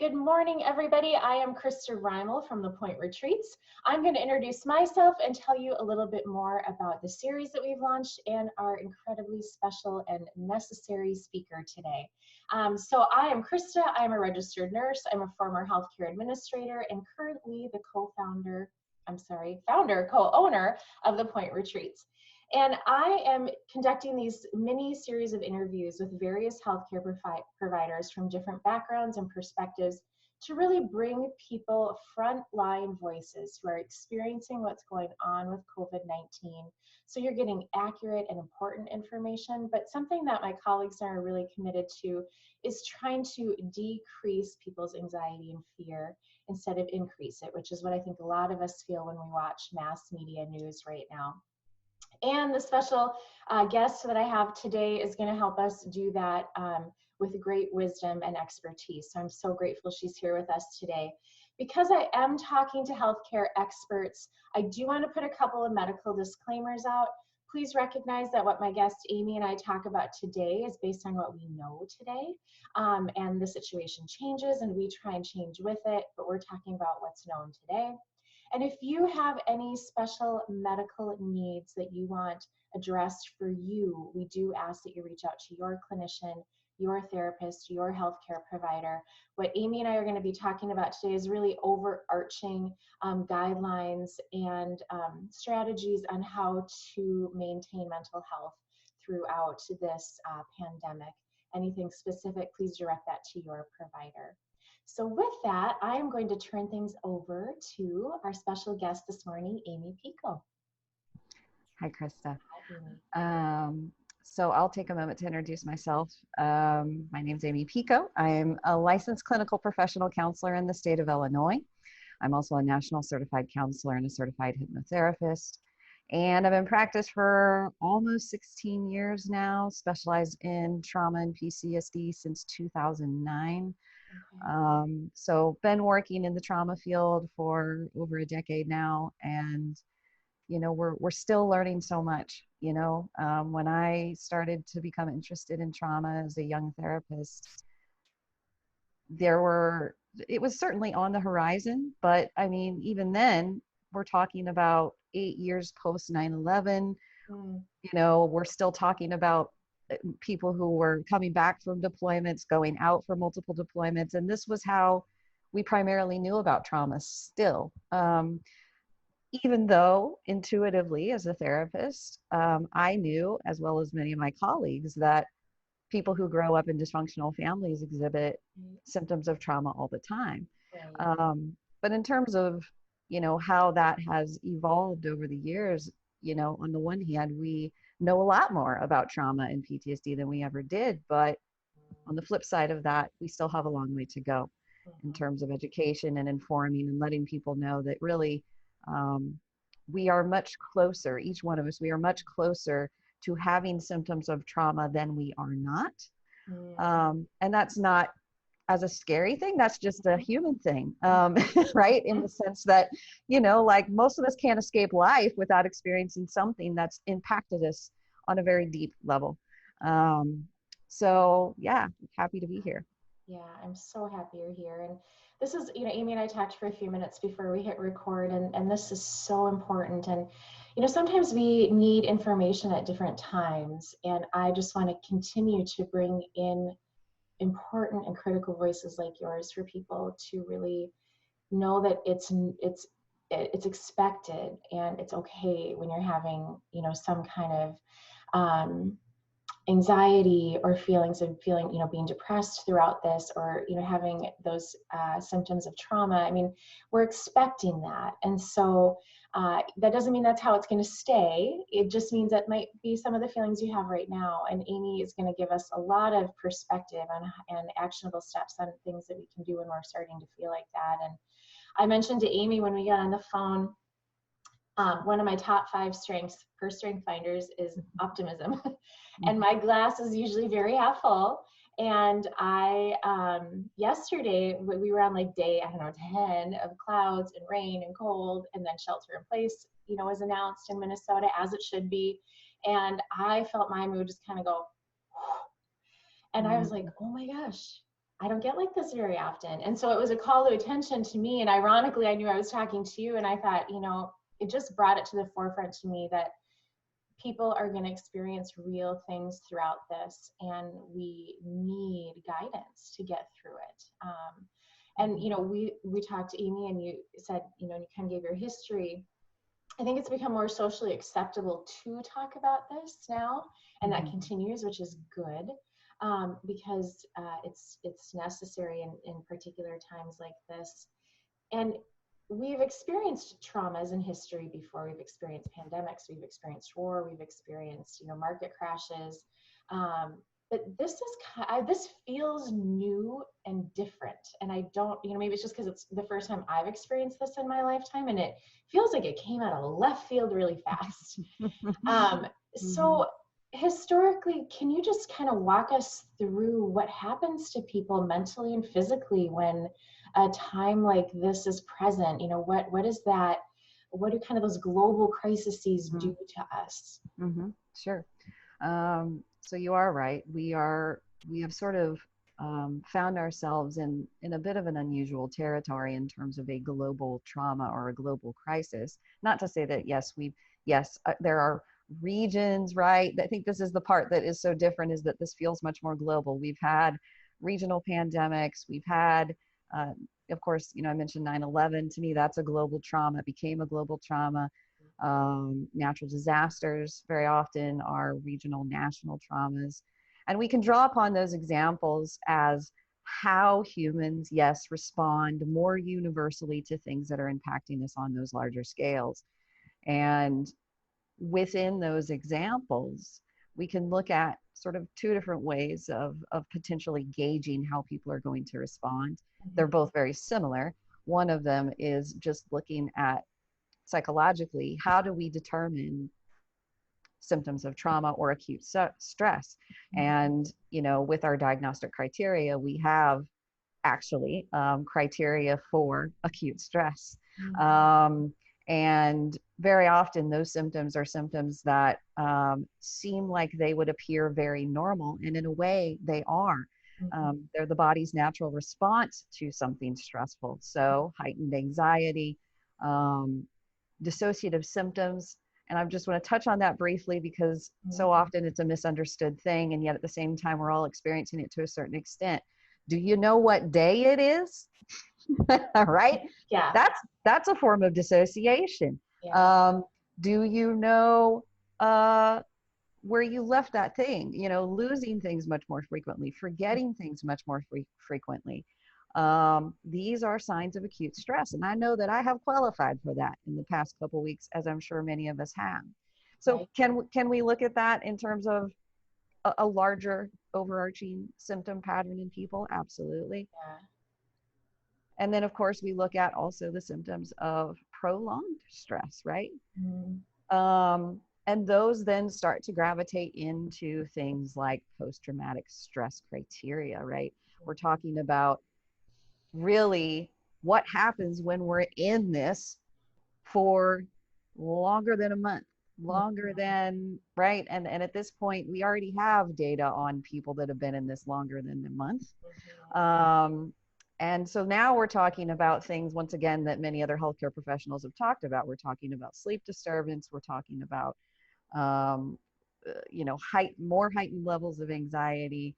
Good morning, everybody. I am Krista Reimel from The Point Retreats. I'm going to introduce myself and tell you a little bit more about the series that we've launched and our incredibly special and necessary speaker today. So I am Krista. I'm a registered nurse. I'm a former healthcare administrator and currently the co-owner of The Point Retreats. And I am conducting these mini series of interviews with various healthcare providers from different backgrounds and perspectives to really bring people frontline voices who are experiencing what's going on with COVID-19. So you're getting accurate and important information, but something that my colleagues are really committed to is trying to decrease people's anxiety and fear instead of increase it, which is what I think a lot of us feel when we watch mass media news right now. And the special guest that I have today is going to help us do that with great wisdom and expertise. So I'm so grateful she's here with us today. Because I am talking to healthcare experts, I do want to put a couple of medical disclaimers out. Please recognize that what my guest Amy and I talk about today is based on what we know today. And the situation changes and we try and change with it, but we're talking about what's known today. And if you have any special medical needs that you want addressed for you, we do ask that you reach out to your clinician, your therapist, your healthcare provider. What Amy and I are going to be talking about today is really overarching guidelines and strategies on how to maintain mental health throughout this pandemic. Anything specific, please direct that to your provider. So with that, I am going to turn things over to our special guest this morning, Amy Pico. Hi, Krista. Hi, Amy. So I'll take a moment to introduce myself. My name is Amy Pico. I'm a licensed clinical professional counselor in the state of Illinois. I'm also a national certified counselor and a certified hypnotherapist. And I've been in practice for almost 16 years now, specialized in trauma and PTSD since 2009. So been working in the trauma field for over a decade now, and we're still learning so much. When I started to become interested in trauma as a young therapist, it was certainly on the horizon, but I mean, even then, we're talking about 8 years post 9/11. We're still talking about people who were coming back from deployments, going out for multiple deployments. And this was how we primarily knew about trauma still. Even though intuitively as a therapist, I knew, as well as many of my colleagues, that people who grow up in dysfunctional families exhibit symptoms of trauma all the time. Right. But in terms of, how that has evolved over the years, on the one hand, we know a lot more about trauma and PTSD than we ever did. But on the flip side of that, we still have a long way to go in terms of education and informing and letting people know that really we are much closer, each one of us, we are much closer to having symptoms of trauma than we are not. And that's not as a scary thing, that's just a human thing, right? In the sense that, like most of us can't escape life without experiencing something that's impacted us on a very deep level. So yeah, happy to be here. Yeah, I'm so happy you're here. And this is, Amy and I talked for a few minutes before we hit record, and this is so important. And, sometimes we need information at different times, and I just want to continue to bring in important and critical voices like yours for people to really know that it's expected and it's okay when you're having, some kind of anxiety or feelings of being depressed throughout this, or having those symptoms of trauma. I mean, we're expecting that, and so that doesn't mean that's how it's going to stay. It just means that might be some of the feelings you have right now, and Amy is going to give us a lot of perspective and actionable steps on things that we can do when we're starting to feel like that. And I mentioned to Amy when we got on the phone, one of my top 5 strengths for strength finders is optimism. And my glass is usually very half full. And I, yesterday, we were on like day, 10 of clouds and rain and cold, and then shelter in place, was announced in Minnesota, as it should be. And I felt my mood just kind of go, and I was like, oh my gosh, I don't get like this very often. And so it was a call to attention to me. And ironically, I knew I was talking to you, and I thought, it just brought it to the forefront to me that people are going to experience real things throughout this, and we need guidance to get through it. And we talked, Amy, and you said, you kind of gave your history. I think it's become more socially acceptable to talk about this now, and that continues, which is good, because it's necessary in particular times like this. And we've experienced traumas in history before. We've experienced pandemics, we've experienced war, we've experienced market crashes. But this feels new and different. And I don't, maybe it's just because it's the first time I've experienced this in my lifetime, and it feels like it came out of left field really fast. So historically, can you just kind of walk us through what happens to people mentally and physically when a time like this is present? What is that? What do kind of those global crises do to us? Sure. So you are right. We have sort of found ourselves in a bit of an unusual territory in terms of a global trauma or a global crisis. Not to say that, there are regions, right? I think this is the part that is so different, is that this feels much more global. We've had regional pandemics. We've had, of course, I mentioned 9/11. To me, that's a global trauma. It became a global trauma. Natural disasters very often are regional, national traumas. And we can draw upon those examples as how humans, respond more universally to things that are impacting us on those larger scales. And within those examples, we can look at sort of two different ways of potentially gauging how people are going to respond. They're both very similar. One of them is just looking at psychologically, how do we determine symptoms of trauma or acute stress? And, with our diagnostic criteria, we have actually criteria for acute stress. And very often those symptoms are symptoms that seem like they would appear very normal, and in a way they are. They're the body's natural response to something stressful. So heightened anxiety, dissociative symptoms. And I just want to touch on that briefly, because so often it's a misunderstood thing, and yet at the same time we're all experiencing it to a certain extent. Do you know what day it is? Right? Yeah. That's a form of dissociation. Yeah. Do you know where you left that thing? Losing things much more frequently, forgetting things much more frequently. These are signs of acute stress. And I know that I have qualified for that in the past couple of weeks, as I'm sure many of us have. So right. Can we look at that in terms of a larger overarching symptom pattern in people? Absolutely. Yeah. And then, of course, we look at also the symptoms of prolonged stress, right? And those then start to gravitate into things like post-traumatic stress criteria, right? We're talking about really what happens when we're in this for longer than a month, longer than, right? And at this point, we already have data on people that have been in this longer than a month. And so now we're talking about things, once again, that many other healthcare professionals have talked about. We're talking about sleep disturbance. We're talking about, more heightened levels of anxiety,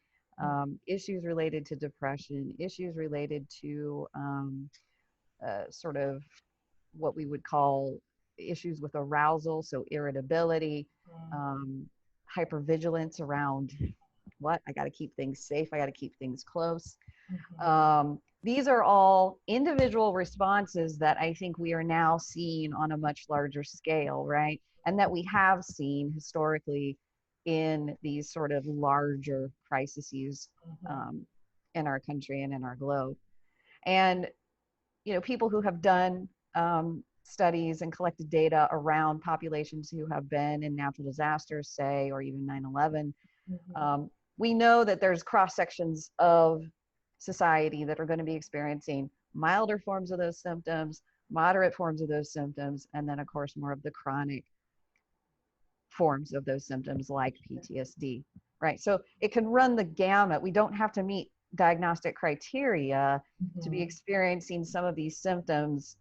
issues related to depression, issues related to sort of what we would call issues with arousal, so irritability, hypervigilance around I got to keep things safe, I got to keep things close. These are all individual responses that I think we are now seeing on a much larger scale, right? And that we have seen historically in these sort of larger crises in our country and in our globe. And, people who have done studies and collected data around populations who have been in natural disasters, say, or even 9/11, we know that there's cross sections of society that are going to be experiencing milder forms of those symptoms, moderate forms of those symptoms, and then, of course, more of the chronic forms of those symptoms like PTSD, right? So it can run the gamut. We don't have to meet diagnostic criteria to be Mhm. experiencing some of these symptoms,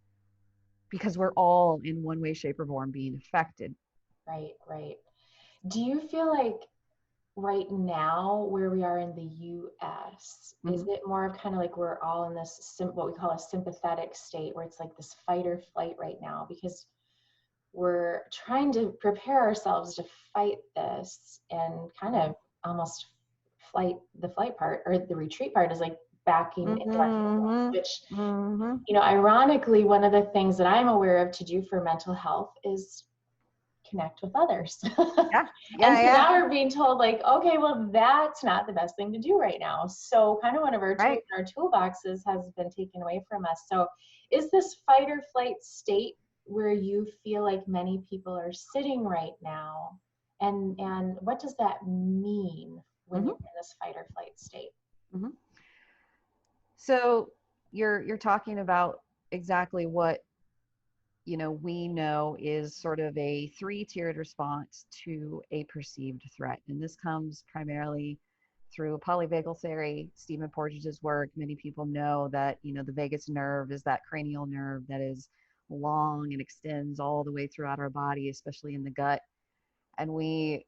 because we're all in one way, shape, or form being affected. Right, right. Do you feel like right now, where we are in the US, is Hmm. it more of kind of like we're all in this what we call a sympathetic state, where it's like this fight or flight right now, because we're trying to prepare ourselves to fight this, and kind of almost the flight part or the retreat part is like backing into that, Hmm. which, Hmm. ironically, one of the things that I'm aware of to do for mental health is connect with others. Yeah, And yeah, so yeah. now we're being told, like, okay, well, that's not the best thing to do right now. So kind of one of our tools Right. in our toolboxes has been taken away from us. So is this fight or flight state where you feel like many people are sitting right now? And what does that mean when you're Hmm. in this fight or flight state? Hmm. So you're talking about exactly what, we know is sort of a three-tiered response to a perceived threat. And this comes primarily through polyvagal theory, Stephen Porges's work. Many people know that, the vagus nerve is that cranial nerve that is long and extends all the way throughout our body, especially in the gut. And we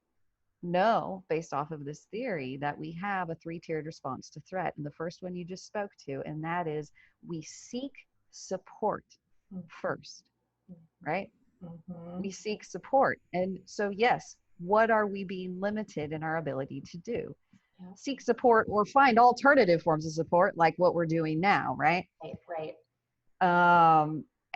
know, based off of this theory, that we have a three-tiered response to threat. And the first one you just spoke to, and that is we seek support first, right? Mm-hmm. We seek support. And so, yes, what are we being limited in our ability to do? Yeah. Seek support or find alternative forms of support, like what we're doing now, right? Right, right.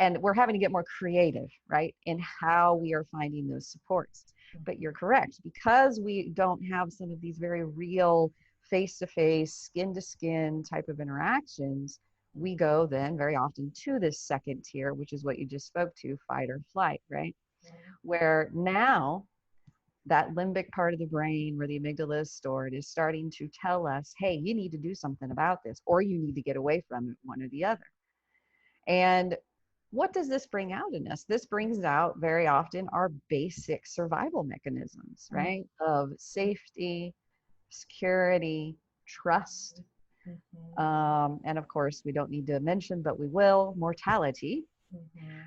And we're having to get more creative, right, in how we are finding those supports. But you're correct, because we don't have some of these very real face-to-face, skin-to-skin type of interactions, we go then very often to this second tier, which is what you just spoke to, fight or flight, right? Where now that limbic part of the brain where the amygdala is stored is starting to tell us, hey, you need to do something about this, or you need to get away from it, one or the other. And what does this bring out in us? This brings out very often our basic survival mechanisms, right? Of safety, security, trust. Mm-hmm. And of course, we don't need to mention, but we will, mortality, Mm-hmm.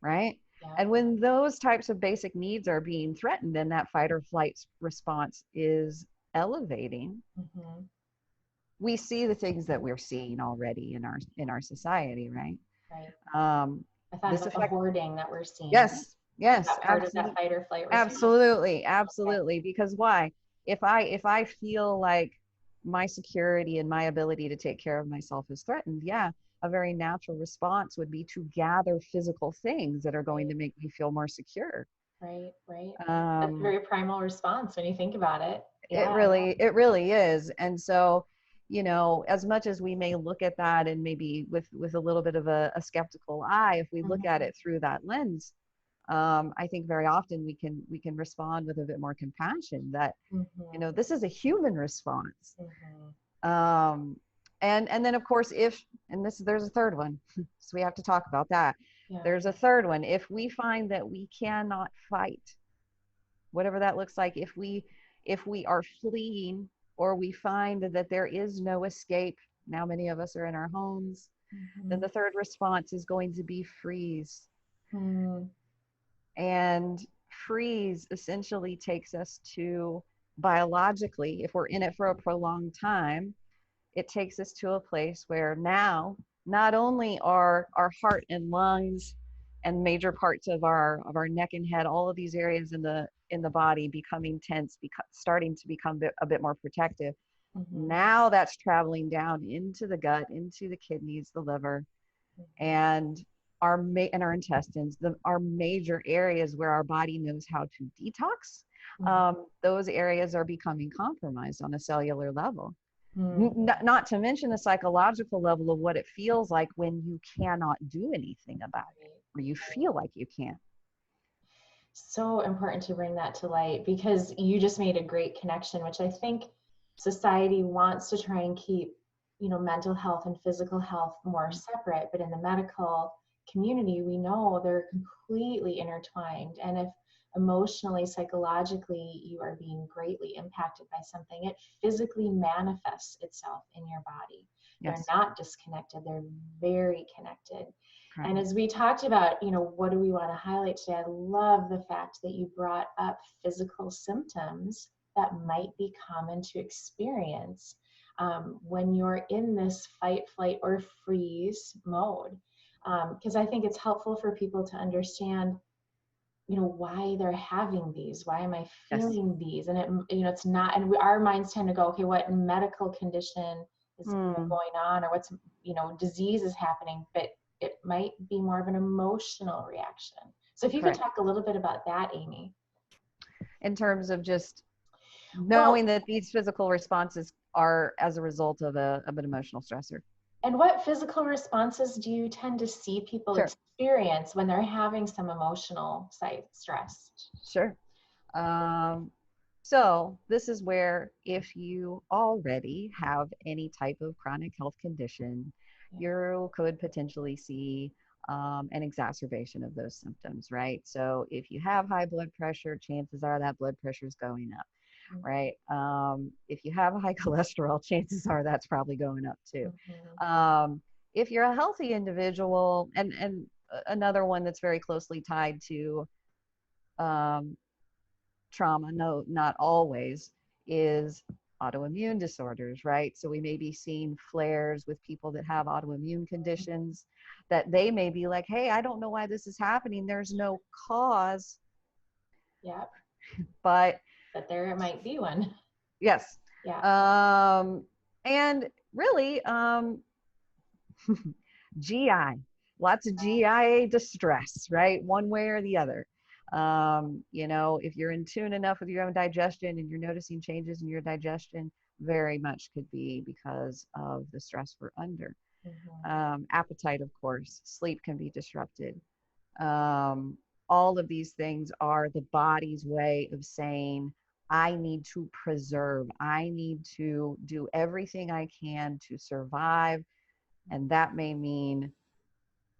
right? Yeah. And when those types of basic needs are being threatened and that fight or flight response is elevating, Mm-hmm. we see the things that we're seeing already in our society, right? Right. Um, I thought this about the affects, hoarding that we're seeing. yes, Is yes, that part of that absolutely, fight or flight response? absolutely, Okay. absolutely. Because why? If I feel like my security and my ability to take care of myself is threatened, yeah, a very natural response would be to gather physical things that are going Right, to make me feel more secure. right, right. That's a Um, very primal response when you think about it. it Yeah. really, it really is. And so, as much as we may look at that and maybe with a little bit of a skeptical eye, if we look at Mm-hmm. it through that lens, I think very often we can respond with a bit more compassion that, Mm-hmm. this is a human response. Mm-hmm. Um, and then of course, if, and there's a third one, so we have to talk about that. Yeah. There's a third one. If we find that we cannot fight, whatever that looks like, if we are fleeing, or we find that there is no escape, now many of us are in our homes, then Mm-hmm. the third response is going to be freeze. Mm-hmm. And freeze essentially takes us to, biologically, if we're in it for a prolonged time, it takes us to a place where now not only are our heart and lungs and major parts of our neck and head, all of these areas in the body becoming tense, starting to become a bit more protective. Mm-hmm. Now that's traveling down into the gut, into the kidneys, the liver, and our intestines, our major areas where our body knows how to detox. Those areas are becoming compromised on a cellular level. Mm-hmm. Not to mention the psychological level of what it feels like when you cannot do anything about it, or you feel like you can't. So important to bring that to light, because you just made a great connection, which I think society wants to try and keep, mental health and physical health more separate, but in the medical community, we know they're completely intertwined. And if emotionally, psychologically, you are being greatly impacted by something, it physically manifests itself in your body. They're Yes. not disconnected, they're very connected. Correct. And as we talked about, what do we want to highlight today? I love the fact that you brought up physical symptoms that might be common to experience when you're in this fight, flight, or freeze mode. Because I think it's helpful for people to understand, why they're having these. Why am I feeling these? And it's not. And our minds tend to go, okay, what medical condition is going on, or what's disease is happening? But it might be more of an emotional reaction. So if you could talk a little bit about that, Amy. In terms of just knowing that these physical responses are as a result of an emotional stressor. And what physical responses do you tend to see people experience when they're having some emotional stress? Sure. So this is where, if you already have any type of chronic health condition, you could potentially see an exacerbation of those symptoms, right? So if you have high blood pressure, chances are that blood pressure is going up, right? If you have high cholesterol, chances are that's probably going up too. If you're a healthy individual, and another one that's very closely tied to trauma, no, not always, is autoimmune disorders, right? So we may be seeing flares with people that have autoimmune conditions that they may be like, hey, I don't know why this is happening. There's no cause. Yep. But there might be one. Yes. Yeah. And really, GI, lots of GI distress, right? One way or the other. If you're in tune enough with your own digestion and you're noticing changes in your digestion, very much could be because of the stress we're under. Appetite, of course, sleep can be disrupted. All of these things are the body's way of saying, I need to preserve, I need to do everything I can to survive. And that may mean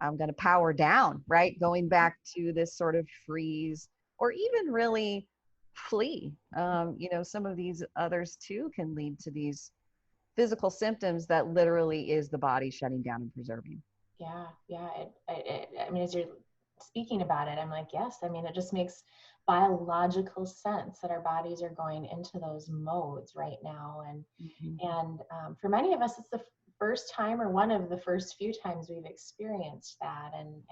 I'm going to power down, right? Going back to this sort of freeze, or even really flee. Some of these others too can lead to these physical symptoms that literally is the body shutting down and preserving. Yeah. I mean, as you're speaking about it, I'm like, yes. I mean, it just makes biological sense that our bodies are going into those modes right now. And for many of us, it's the first time, or one of the first few times we've experienced that. And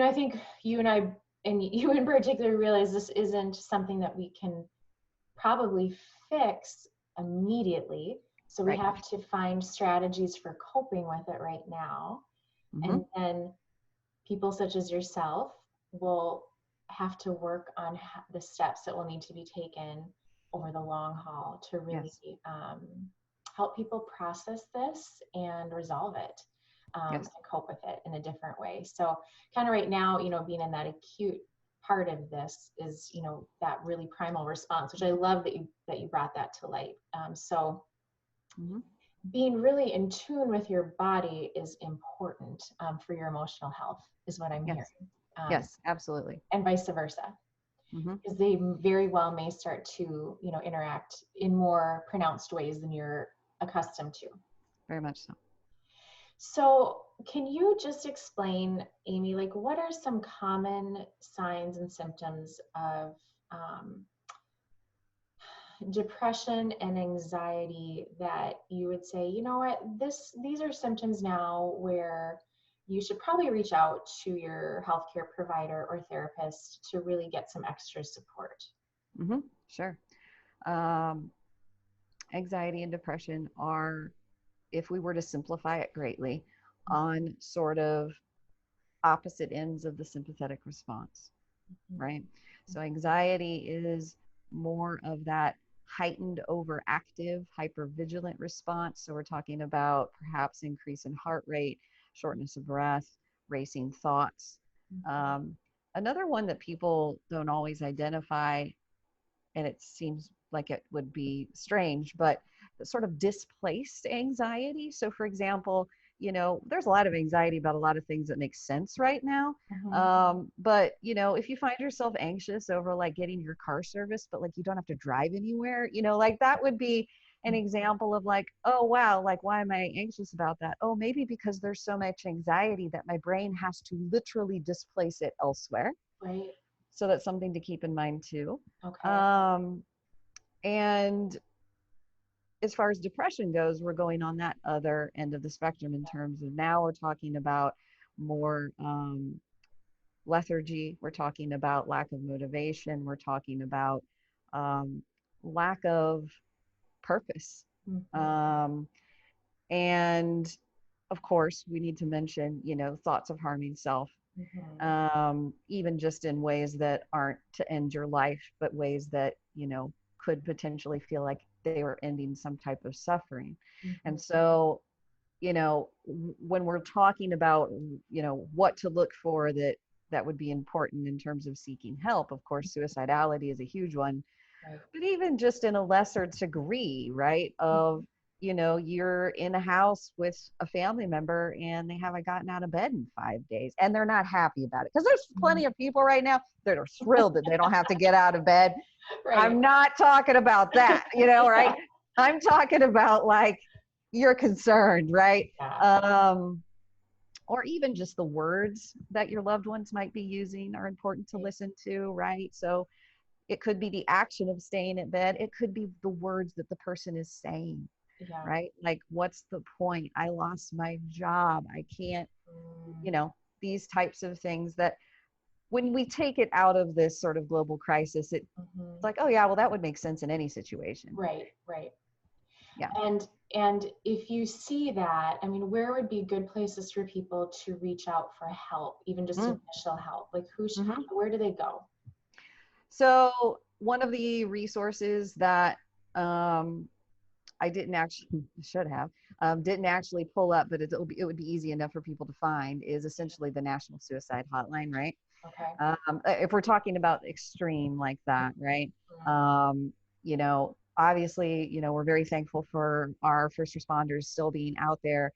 I think you and I, and you in particular, realize this isn't something that we can probably fix immediately. So we have to find strategies for coping with it right now. And then people such as yourself will have to work on the steps that will need to be taken over the long haul to really help people process this and resolve it, and cope with it in a different way. So kind of right now, being in that acute part of this is, that really primal response, which I love that you brought that to light. Being really in tune with your body is important for your emotional health, is what I'm hearing. Yes, absolutely. And vice versa. Because they very well may start to, interact in more pronounced ways than you're accustomed to. Very much so. So can you just explain, Amy, like what are some common signs and symptoms of depression and anxiety that you would say, you know what, these are symptoms now where you should probably reach out to your healthcare provider or therapist to really get some extra support? Sure. Anxiety and depression are, if we were to simplify it greatly, on sort of opposite ends of the sympathetic response, right? So anxiety is more of that heightened, overactive, hypervigilant response. So we're talking about perhaps increase in heart rate, shortness of breath, racing thoughts. Another one that people don't always identify, and it seems like it would be strange, but sort of displaced anxiety. So for example, you know, there's a lot of anxiety about a lot of things that make sense right now. But, you know, if you find yourself anxious over like getting your car serviced, but like you don't have to drive anywhere, you know, like that would be an example of like, oh, wow, like, why am I anxious about that? Oh, maybe because there's so much anxiety that my brain has to literally displace it elsewhere. Right. So that's something to keep in mind too. Okay. And as far as depression goes, we're going on that other end of the spectrum in terms of now we're talking about more lethargy. We're talking about lack of motivation. We're talking about lack of purpose. And of course, we need to mention, you know, thoughts of harming self, even just in ways that aren't to end your life, but ways that, you know, could potentially feel like they were ending some type of suffering. And so, you know, when we're talking about, you know, what to look for that would be important in terms of seeking help, of course, suicidality is a huge one. Right. But even just in a lesser degree, right, of, you know, you're in a house with a family member and they haven't gotten out of bed in 5 days and they're not happy about it. Because there's plenty of people right now that are thrilled that they don't have to get out of bed. Right. I'm not talking about that, you know, right? I'm talking about like, you're concerned, right? Or even just the words that your loved ones might be using are important to listen to, right? So it could be the action of staying in bed. It could be the words that the person is saying, right? Like, what's the point? I lost my job. I can't, you know, these types of things that when we take it out of this sort of global crisis, it's like, oh yeah, well, that would make sense in any situation. Right, right. Yeah. And if you see that, I mean, where would be good places for people to reach out for help, even just initial help? Like where do they go? So one of the resources that I didn't actually, didn't actually pull up, but it would be easy enough for people to find, is essentially the National Suicide Hotline, right? Okay. If we're talking about extreme like that, right? You know, obviously, you know, we're very thankful for our first responders still being out there.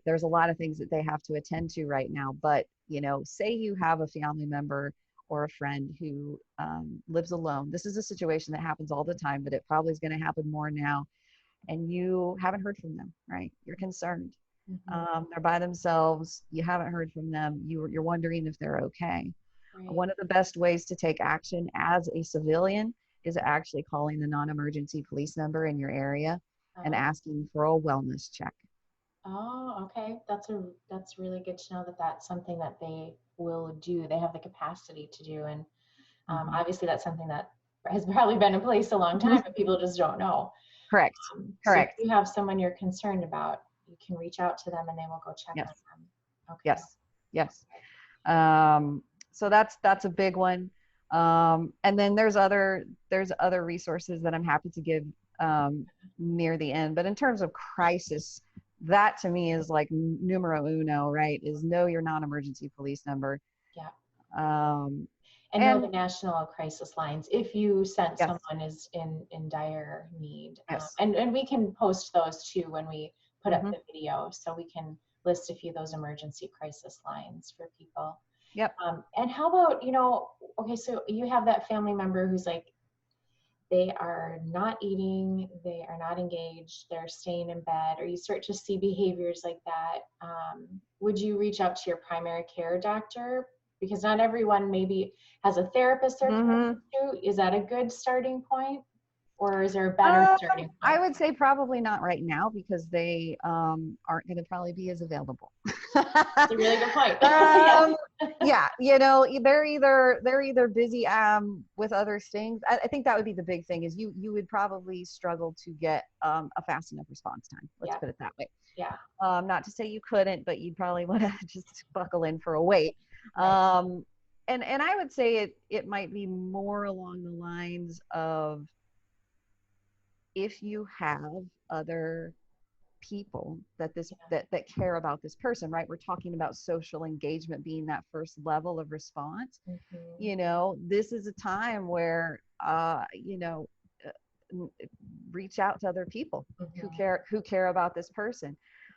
There's a lot of things that they have to attend to right now, but, you know, say you have a family member or a friend who lives alone. This is a situation that happens all the time, but it probably is going to happen more now. And you haven't heard from them, right? You're concerned. They're by themselves. You haven't heard from them. You're wondering if they're okay. Right. One of the best ways to take action as a civilian is actually calling the non-emergency police number in your area and asking for a wellness check. Oh, okay. That's really good to know that that's something that they will do. They have the capacity to do. And obviously that's something that has probably been in place a long time, but people just don't know. Correct. Correct. So if you have someone you're concerned about, you can reach out to them and they will go check on them. Okay. Yes. Yes. So that's a big one. And then there's other resources that I'm happy to give near the end. But in terms of crisis, that to me is like numero uno, right? Is know your non-emergency police number. Yeah. And know the national crisis lines if you sense someone is in dire need. And we can post those too when we put up the video, so we can list a few of those emergency crisis lines for people. Yep. And how about, you know, okay, so you have that family member who's like, they are not eating, they are not engaged, they're staying in bed, or you start to see behaviors like that. Would you reach out to your primary care doctor? Because not everyone maybe has a therapist they're connected to. Is that a good starting point? Or is there a better starting point? I would say probably not right now, because they aren't going to probably be as available. That's a really good point. Yeah, you know, they're either busy with other things. I think that would be the big thing, is you would probably struggle to get a fast enough response time. Let's put it that way. Yeah. Not to say you couldn't, but you'd probably want to just buckle in for a wait. Right. And I would say it might be more along the lines of, if you have other people that care about this person, right? We're talking about social engagement being that first level of response. You know, this is a time where, you know, reach out to other people who care about this person.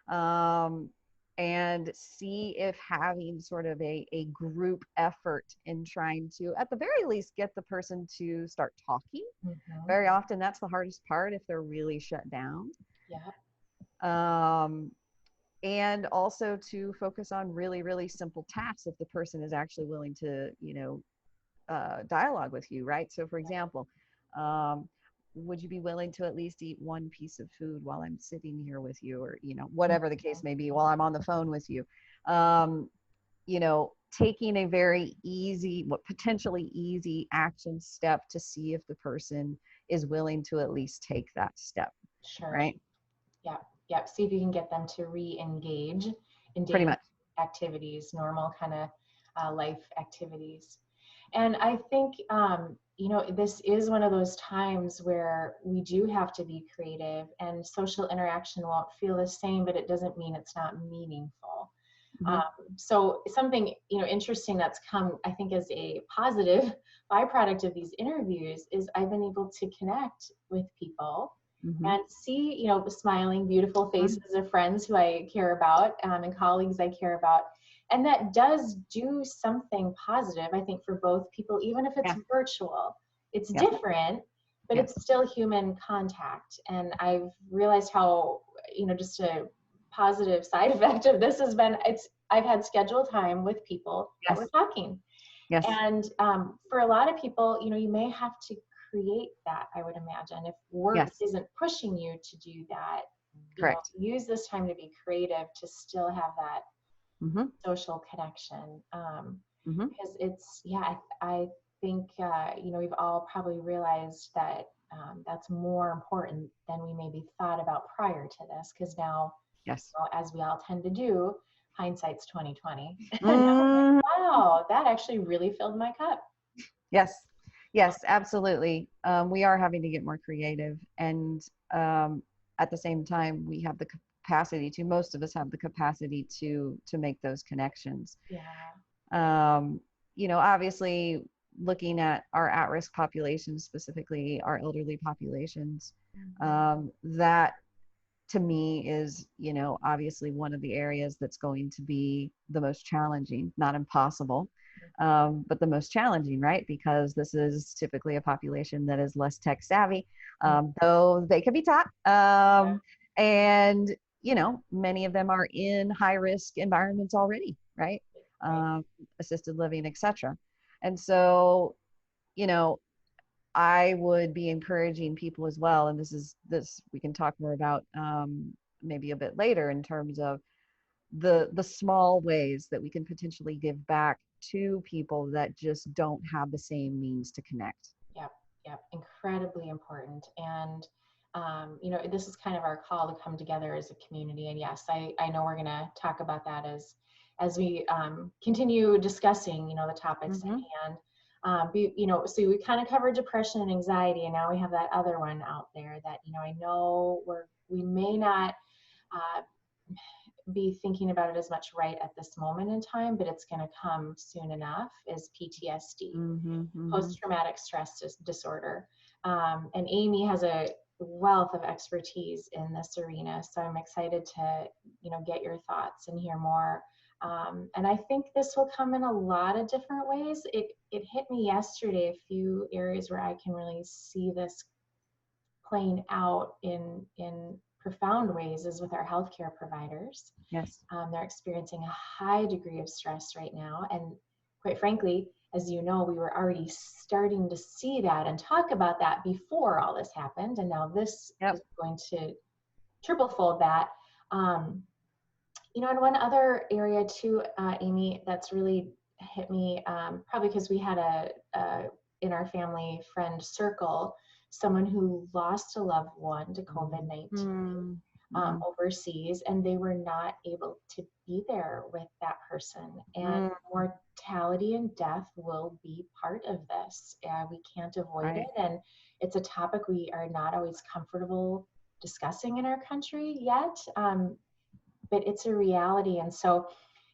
and see if having sort of a group effort in trying to, at the very least, get the person to start talking. Very often that's the hardest part if they're really shut down. And also to focus on really, really simple tasks if the person is actually willing to, dialogue with you, right? So for example, would you be willing to at least eat one piece of food while I'm sitting here with you, or, whatever the case may be, while I'm on the phone with you? Taking a very easy, potentially easy action step to see if the person is willing to at least take that step. Sure. Right? Yeah. See if you can get them to re-engage in daily activities, normal kind of life activities. And I think, this is one of those times where we do have to be creative, and social interaction won't feel the same, but it doesn't mean it's not meaningful. So something, interesting that's come, I think, as a positive byproduct of these interviews is I've been able to connect with people and see, smiling, beautiful faces of friends who I care about, and colleagues I care about. And that does do something positive, I think, for both people, even if it's virtual. It's different, but it's still human contact. And I've realized how, just a positive side effect of this has been, I've had scheduled time with people that we're talking. And for a lot of people, you may have to create that, I would imagine, if work isn't pushing you to do that. Correct. Use this time to be creative, to still have that social connection, because it's, I think, we've all probably realized that that's more important than we maybe thought about prior to this, because now, as we all tend to do, hindsight's 2020. Wow, that actually really filled my cup. Yes, absolutely. We are having to get more creative, and at the same time, we have the capacity to, most of us have the capacity to make those connections. Obviously looking at our at-risk populations, specifically our elderly populations, that to me is, obviously one of the areas that's going to be the most challenging, not impossible, but the most challenging, right? Because this is typically a population that is less tech savvy, though they can be taught. And, many of them are in high risk environments already, right? Assisted living, etc. And so, I would be encouraging people as well, and this we can talk more about maybe a bit later, in terms of the small ways that we can potentially give back to people that just don't have the same means to connect. Yep, incredibly important. And this is kind of our call to come together as a community. And yes, I know we're going to talk about that as we continue discussing, the topics at hand. So we kind of covered depression and anxiety, and now we have that other one out there that, I know we may not be thinking about it as much right at this moment in time, but it's going to come soon enough, is PTSD, post-traumatic stress disorder. And Amy has a wealth of expertise in this arena, so I'm excited to, get your thoughts and hear more. And I think this will come in a lot of different ways. It hit me yesterday, a few areas where I can really see this playing out in profound ways is with our healthcare providers. They're experiencing a high degree of stress right now. And quite frankly, as you know, we were already starting to see that and talk about that before all this happened. And now this is going to triple fold that. And one other area too, Amy, that's really hit me, probably because we had in our family friend circle, someone who lost a loved one to COVID-19 overseas, and they were not able to be there with that person. And mortality and death will be part of this. We can't avoid it. And it's a topic we are not always comfortable discussing in our country yet. But it's a reality. And so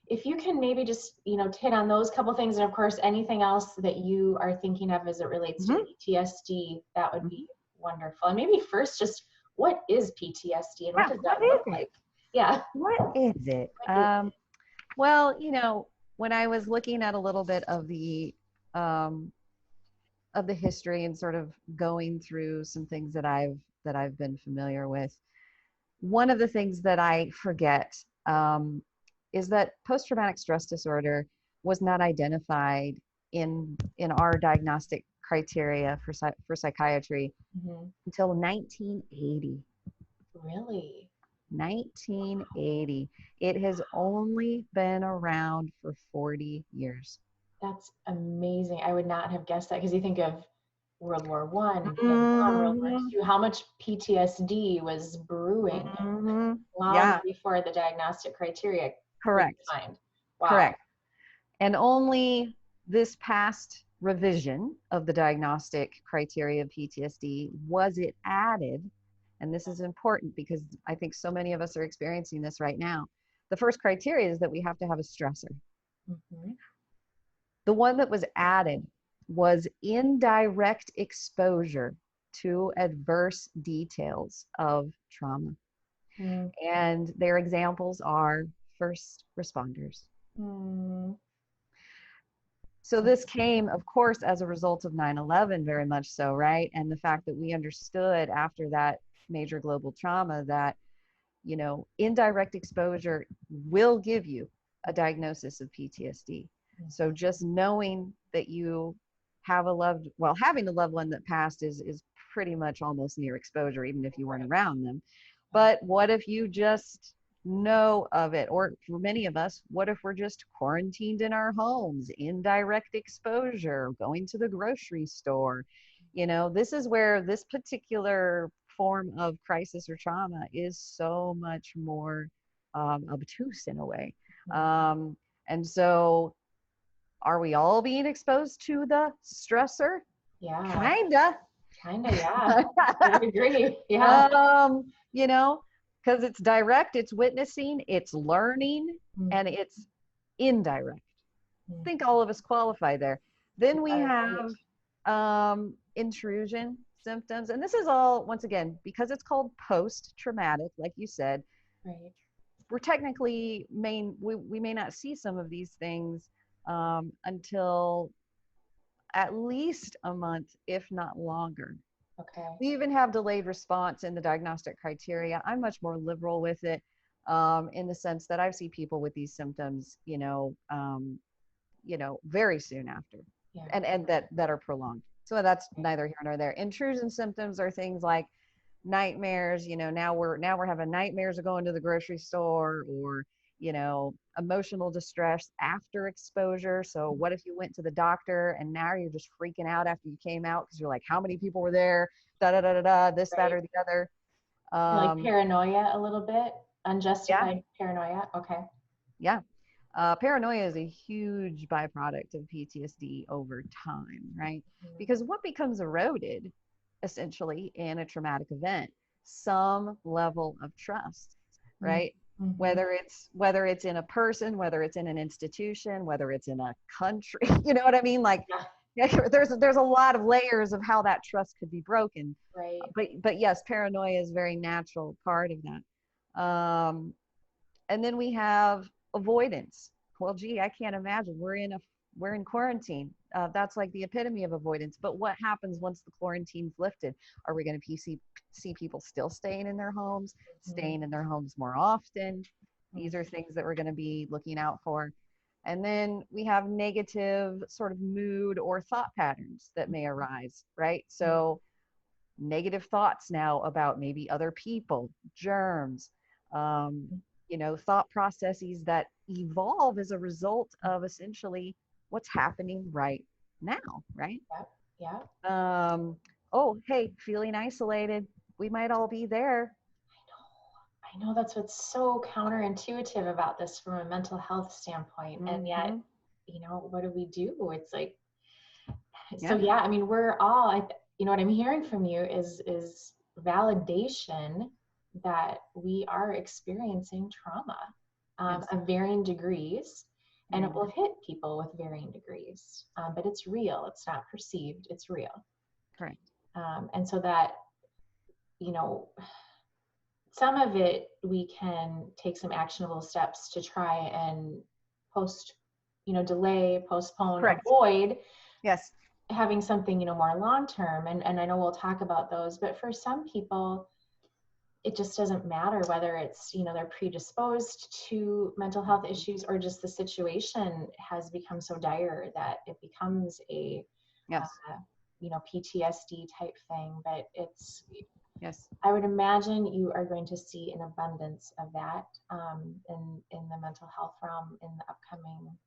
if you can maybe just, hit on those couple things, and of course, anything else that you are thinking of as it relates to PTSD, that would be wonderful. And maybe first, just what is PTSD and what does that look like? Yeah. What is it? Well, when I was looking at a little bit um, of the history and sort of going through some things that I've been familiar with, one of the things that I forget is that post-traumatic stress disorder was not identified in our diagnostic criteria for psychiatry until 1980. Really? 1980. It has only been around for 40 years. That's amazing. I would not have guessed that, because you think of World War One, Vietnam, World War Mhm. Two, how much PTSD was brewing long Yeah, before the diagnostic criteria was correct. defined. Wow. Correct. And only this past revision of the diagnostic criteria of PTSD was it added, and this is important because I think so many of us are experiencing this right now. The first criteria is that we have to have a stressor. Mm-hmm. The one that was added was indirect exposure to adverse details of trauma. And their examples are first responders. Mm-hmm. So this came, of course, as a result of 9/11, very much so, right? And the fact that we understood after that major global trauma that, indirect exposure will give you a diagnosis of PTSD. So just knowing that you have having a loved one that passed is pretty much almost near exposure, even if you weren't around them. But what if you just know of it? Or for many of us, what if we're just quarantined in our homes, indirect exposure, going to the grocery store? This is where this particular form of crisis or trauma is so much more obtuse in a way. And so, are we all being exposed to the stressor? Yeah. Kinda. Kinda, yeah. I would agree. Yeah. Because it's direct, it's witnessing, it's learning, and Mm-hmm. it's indirect. I think all of us qualify there. Then we Right. have intrusion symptoms. And this is all, once again, because it's called post-traumatic, like you said, Right. we're technically we may not see some of these things until at least a month, if not longer. Okay. We even have delayed response in the diagnostic criteria. I'm much more liberal with it in the sense that I've seen people with these symptoms, very soon after, Yeah. and that are prolonged. So that's neither here nor there. Intrusion symptoms are things like nightmares. Now we're having nightmares of going to the grocery store, or emotional distress after exposure. So what if you went to the doctor and now you're just freaking out after you came out because you're like, how many people were there? Da da da da da. This, that, Right. or the other. Like paranoia a little bit, Yeah, unjustified paranoia. Okay. yeah. Paranoia is a huge byproduct of PTSD over time, right? Because what becomes eroded essentially in a traumatic event? Some level of trust, right? Mm-hmm. Whether it's in a person, whether it's in an institution, whether it's in a country, you know what I mean? Like, Yeah. yeah, there's a lot of layers of how that trust could be broken. Right. But yes, paranoia is a very natural part of that. And then we have avoidance. Well, gee, I can't imagine. We're in quarantine. That's like the epitome of avoidance. But what happens once the quarantine's lifted? Are we going to see people still staying in their homes, staying in their homes more often? These are things that we're going to be looking out for. And then we have negative sort of mood or thought patterns that may arise, right? So negative thoughts now about maybe other people, germs, thought processes that evolve as a result of essentially what's happening right now, right? Yep. Yeah. Oh, hey, feeling isolated. We might all be there. I know that's what's so counterintuitive about this from a mental health standpoint. And yet, Mm-hmm. what do we do? It's like, so Yeah. yeah, I mean, we're all, what I'm hearing from you is validation that we are experiencing trauma Yes. of varying degrees, and it Mm-hmm. will hit people with varying degrees. But it's real. It's not perceived. It's real. Correct. And so that, you know, some of it we can take some actionable steps to try and delay, postpone, Correct. avoid Yes. having something, more long-term. And I know we'll talk about those, but for some people, it just doesn't matter whether it's, they're predisposed to mental health issues or just the situation has become so dire that it becomes a, Yes. PTSD type thing. But Yes. I would imagine you are going to see an abundance of that in the mental health realm in the upcoming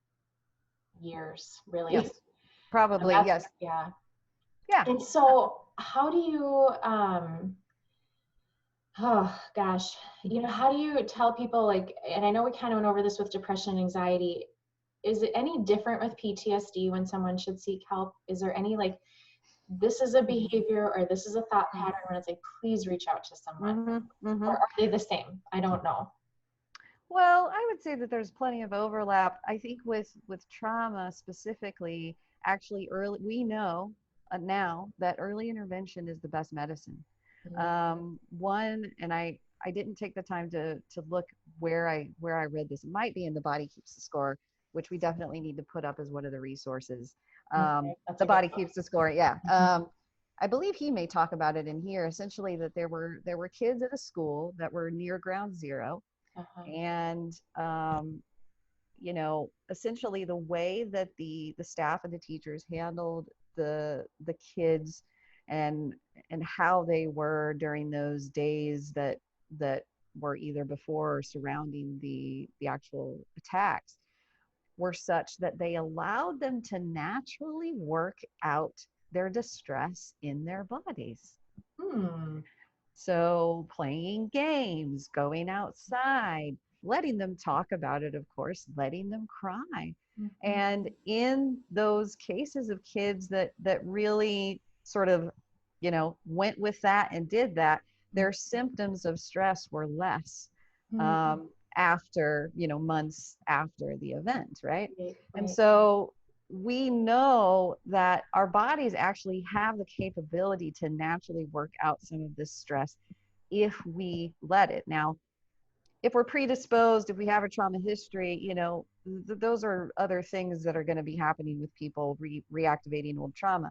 years, really. Yes. Probably. Yes. Yeah. Yeah. And so how do you, oh gosh, how do you tell people, like, and I know we kind of went over this with depression and anxiety. Is it any different with PTSD when someone should seek help? Is there any, like, this is a behavior or this is a thought pattern when it's like, please reach out to someone? Or are they the same? I don't know. Well, I would say that there's plenty of overlap. I think with trauma specifically, actually we know now that early intervention is the best medicine. One, and I didn't take the time to look where I read this. It might be in The Body Keeps the Score, which we definitely need to put up as one of the resources. The Body Keeps the Score. Yeah. I believe he may talk about it in here. Essentially, that there were kids at a school that were near ground zero. And essentially the way that the staff and the teachers handled the kids and how they were during those days that were either before or surrounding the actual attacks were such that they allowed them to naturally work out their distress in their bodies. So playing games, going outside, letting them talk about it, of course, letting them cry. And in those cases of kids that really sort of, went with that and did that, their symptoms of stress were less after, months after the event, right? And so we know that our bodies actually have the capability to naturally work out some of this stress if we let it. Now, if we're predisposed, if we have a trauma history, those are other things that are going to be happening with people reactivating old trauma.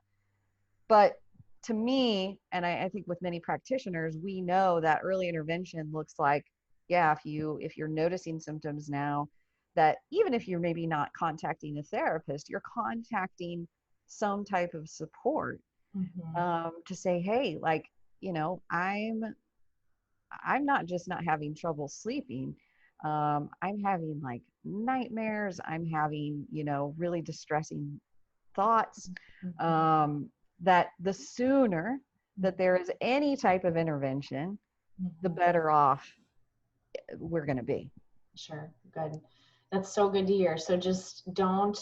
But to me, and I think with many practitioners, we know that early intervention looks like, yeah, if you're noticing symptoms now, that even if you're maybe not contacting a therapist, you're contacting some type of support to say, hey, like, I'm not just not having trouble sleeping. I'm having like nightmares. I'm having, really distressing thoughts. That the sooner that there is any type of intervention, the better off we're going to be. Sure. Good. That's so good to hear. So just don't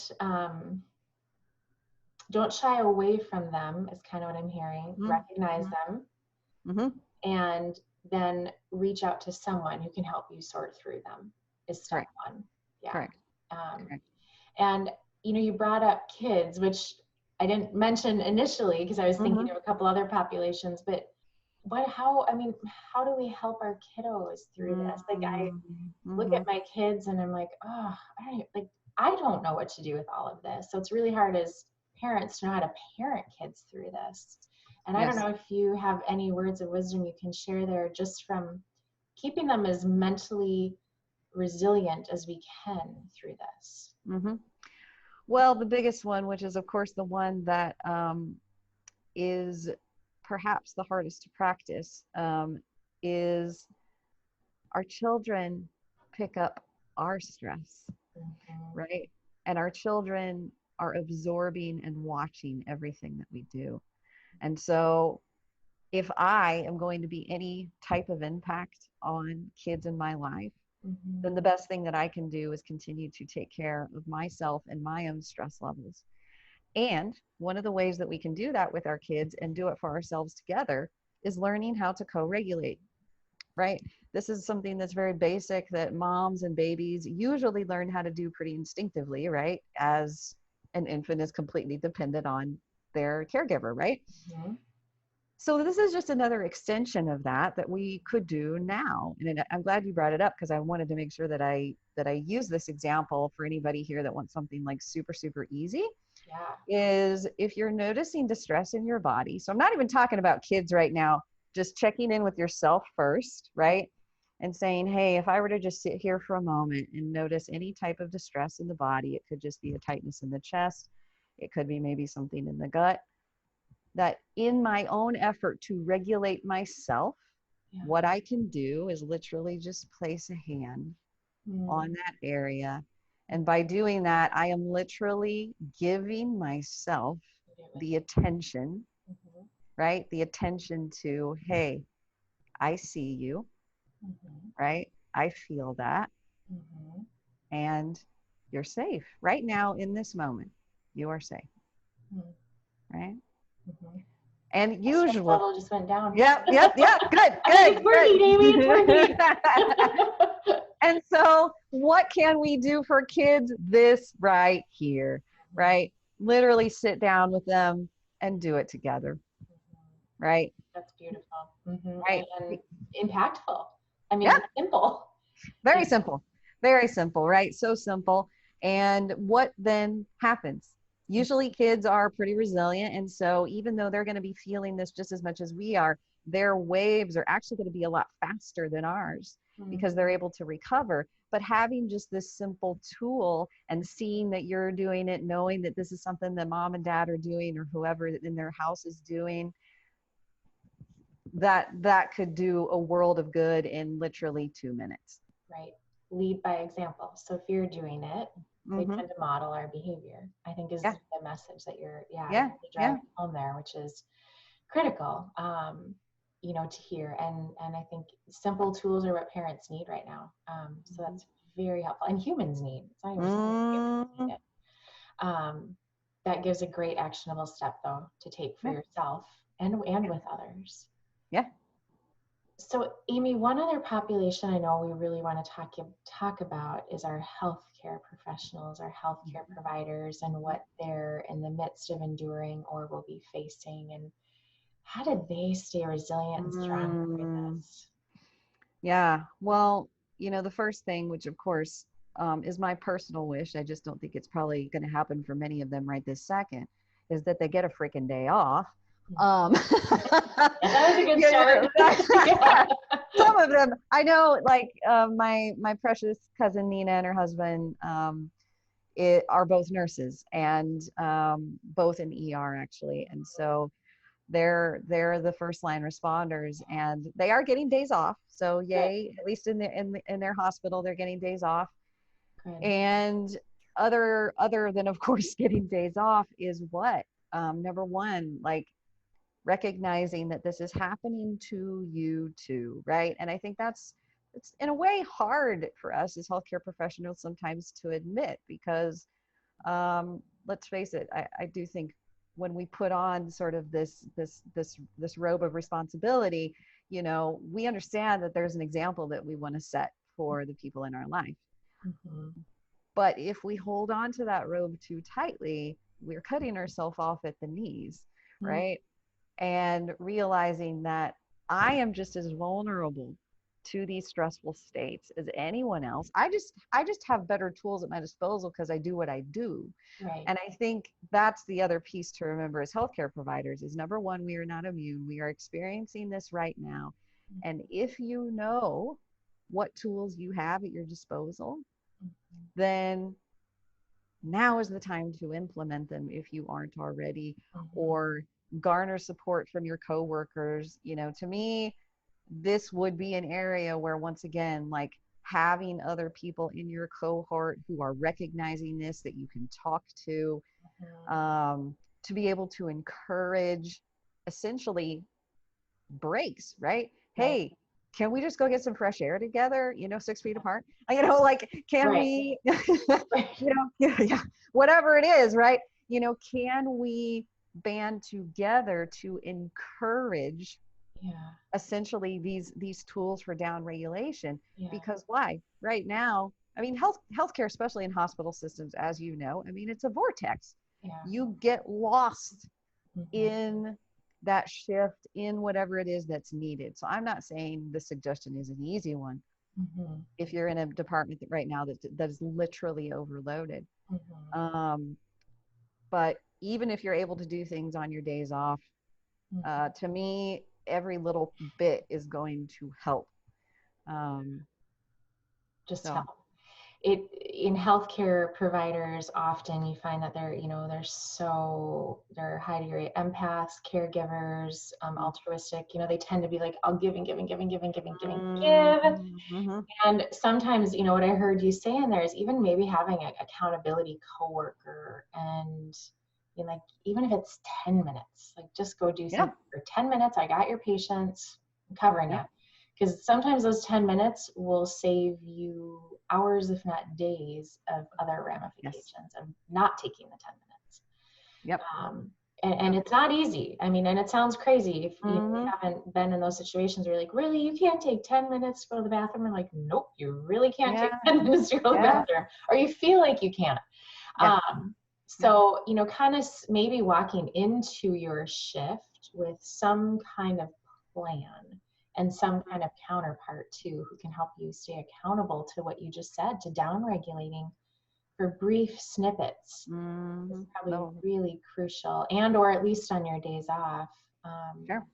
shy away from them is kind of what I'm hearing. Recognize them and then reach out to someone who can help you sort through them is step one. Yeah. Correct. And, you brought up kids, which I didn't mention initially because I was thinking of a couple other populations, but how do we help our kiddos through this? Like I look at my kids and I'm like, oh, I don't know what to do with all of this. So it's really hard as parents to know how to parent kids through this. And I don't know if you have any words of wisdom you can share there just from keeping them as mentally resilient as we can through this. Well, the biggest one, which is of course the one that is perhaps the hardest to practice, is our children pick up our stress, right? And our children are absorbing and watching everything that we do. And so if I am going to be any type of impact on kids in my life, then the best thing that I can do is continue to take care of myself and my own stress levels. And one of the ways that we can do that with our kids and do it for ourselves together is learning how to co-regulate, right? This is something that's very basic that moms and babies usually learn how to do pretty instinctively, right? As an infant is completely dependent on their caregiver, right? So this is just another extension of that we could do now. And I'm glad you brought it up, because I wanted to make sure that I use this example for anybody here that wants something like super, super easy. Yeah. Is if you're noticing distress in your body. So I'm not even talking about kids right now, just checking in with yourself first, right? And saying, hey, if I were to just sit here for a moment and notice any type of distress in the body, it could just be a tightness in the chest. It could be maybe something in the gut. That in my own effort to regulate myself, what I can do is literally just place a hand on that area. And by doing that, I am literally giving myself the attention, right? The attention to, hey, I see you, right? I feel that. And you're safe right now in this moment. You are safe, right? And usually, level just went down. Yep. Good. It's working, Amy. It's working. And so what can we do for kids? This right here, right? Literally sit down with them and do it together, right? That's beautiful. Right. And impactful. I mean, simple. Very simple, right? So simple. And what then happens? Usually kids are pretty resilient. And so even though they're going to be feeling this just as much as we are, their waves are actually going to be a lot faster than ours because they're able to recover. But having just this simple tool and seeing that you're doing it, knowing that this is something that mom and dad are doing or whoever in their house is doing, that could do a world of good in literally 2 minutes. Right. Lead by example. So if you're doing it, they tend to model our behavior, I think is the message that you're driving home there, which is critical, to hear. And I think simple tools are what parents need right now. So that's very helpful, and humans need. It's not even humans need it. That gives a great actionable step though to take for yourself and with others. Yeah. So Amy, one other population I know we really want to talk about is our healthcare professionals, our healthcare providers, and what they're in the midst of enduring or will be facing, and how do they stay resilient and strong through this? Yeah, well, the first thing, which of course is my personal wish, I just don't think it's probably going to happen for many of them right this second, is that they get a freaking day off. That was a good start. Some of them, I know, like my precious cousin Nina and her husband are both nurses, and both in ER actually, and so they're the first line responders, and they are getting days off. So yay, at least in their hospital, they're getting days off. Good. And other than of course getting days off is what number one, like recognizing that this is happening to you too, right? And I think it's in a way hard for us as healthcare professionals sometimes to admit, because let's face it, I do think when we put on sort of this robe of responsibility, we understand that there's an example that we want to set for the people in our life. But if we hold on to that robe too tightly, we're cutting ourselves off at the knees, right? And realizing that I am just as vulnerable to these stressful states as anyone else. I just have better tools at my disposal because I do what I do. Right. And I think that's the other piece to remember as healthcare providers is, number one, we are not immune. We are experiencing this right now. And if you know what tools you have at your disposal, then now is the time to implement them if you aren't already, or garner support from your coworkers. To me, this would be an area where, once again, like having other people in your cohort who are recognizing this, that you can talk to be able to encourage essentially breaks, right? Hey, can we just go get some fresh air together, 6 feet apart? Can we, whatever it is, right? Can we band together to encourage essentially these tools for down regulation? Because why? Right now, I mean, healthcare, especially in hospital systems, as you know, I mean, it's a vortex. You get lost in that shift in whatever it is that's needed. So I'm not saying the suggestion is an easy one. Mm-hmm. If you're in a department right now that is literally overloaded. Mm-hmm. But even if you're able to do things on your days off, to me, every little bit is going to help. Just So help. It in healthcare providers, often you find that they're high degree empaths, caregivers, altruistic. They tend to be like, I'll give and give and give and give and give and give and give. mm-hmm. And sometimes, what I heard you say in there is even maybe having an accountability coworker, and like, even if it's 10 minutes, like, just go do something for 10 minutes. I got your patients, I'm covering you. Because sometimes those 10 minutes will save you hours, if not days, of other ramifications of not taking the 10 minutes. Yep. And it's not easy. I mean, and it sounds crazy if you haven't been in those situations where you're like, really, you can't take 10 minutes to go to the bathroom? And like, nope, you really can't take 10 minutes to go to the bathroom. Or you feel like you can't. So, kind of maybe walking into your shift with some kind of plan and some kind of counterpart too, who can help you stay accountable to what you just said, to down-regulating for brief snippets. Is probably really crucial, and or at least on your days off. Sure.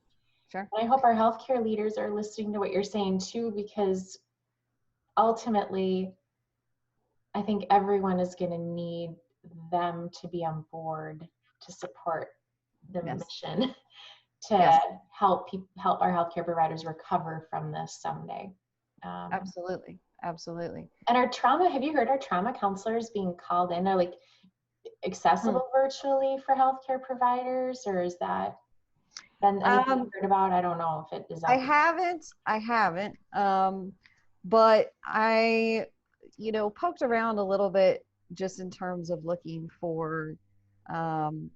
And I hope our healthcare leaders are listening to what you're saying too, because ultimately, I think everyone is going to need them to be on board to support the mission to help our healthcare providers recover from this someday. Absolutely. And have you heard our trauma counselors being called in? They're like accessible virtually for healthcare providers, or is that been anything you've heard about? I don't know if it is. I haven't. But I, poked around a little bit just in terms of looking for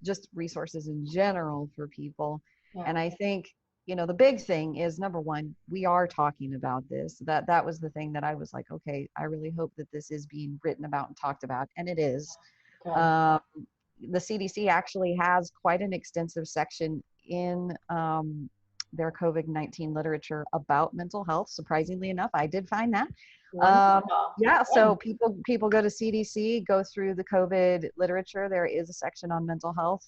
just resources in general for people. And I think, the big thing is, number one, we are talking about this. That was the thing that I was like, okay, I really hope that this is being written about and talked about. And it is. The CDC actually has quite an extensive section in their COVID-19 literature about mental health. Surprisingly enough, I did find that. So people go to CDC, go through the COVID literature. There is a section on mental health.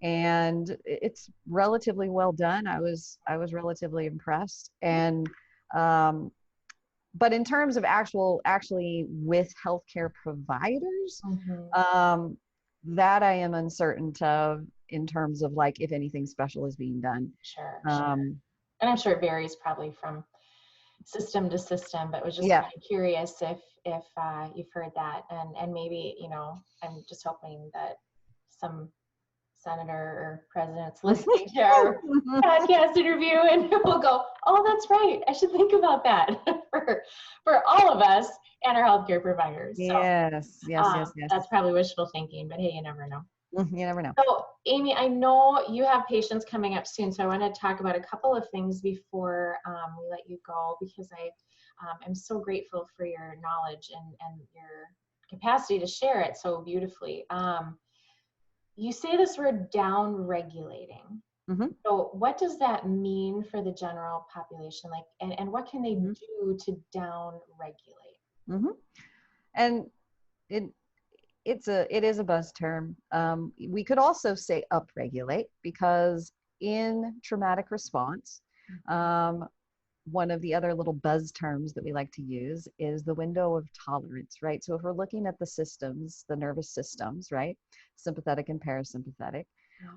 And it's relatively well done. I was relatively impressed. And but in terms of actually with healthcare providers, that I am uncertain of, in terms of like if anything special is being done. Sure. And I'm sure it varies probably from system to system, but was just kind of curious if you've heard that, and maybe, I'm just hoping that some senator or president's listening to our podcast interview and will go, oh, that's right, I should think about that for all of us and our healthcare providers. Yes. That's probably wishful thinking, but hey, you never know. You never know. So, Amy, I know you have patients coming up soon, so I want to talk about a couple of things before we let you go, because I am so grateful for your knowledge and your capacity to share it so beautifully. You say this word down-regulating. So what does that mean for the general population? Like, and what can they do to down-regulate? And it is a buzz term. We could also say upregulate, because in traumatic response, one of the other little buzz terms that we like to use is the window of tolerance, right? So if we're looking at the systems, the nervous systems, right? Sympathetic and parasympathetic.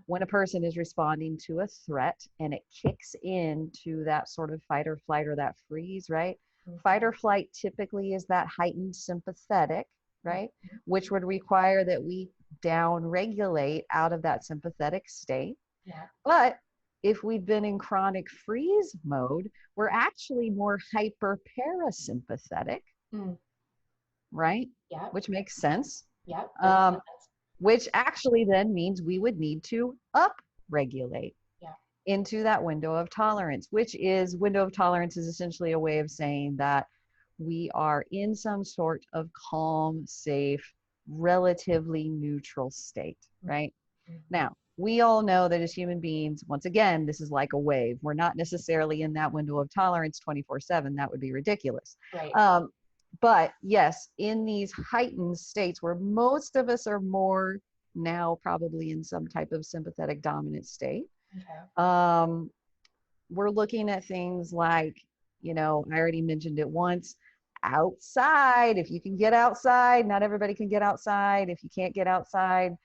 When a person is responding to a threat and it kicks into that sort of fight or flight or that freeze, right? Fight or flight typically is that heightened sympathetic, right? Which would require that we down regulate out of that sympathetic state. But if we've been in chronic freeze mode, we're actually more hyper parasympathetic, right? Which makes sense. Which actually then means we would need to up-regulate into that window of tolerance, window of tolerance is essentially a way of saying that we are in some sort of calm, safe, relatively neutral state, right? Now, we all know that as human beings, once again, this is like a wave. We're not necessarily in that window of tolerance 24/7. That would be ridiculous. Right. But yes, in these heightened states where most of us are more now probably in some type of sympathetic dominant state, Okay. we're looking at things like, I already mentioned it once, outside. If you can get outside, not everybody can get outside. If you can't get outside,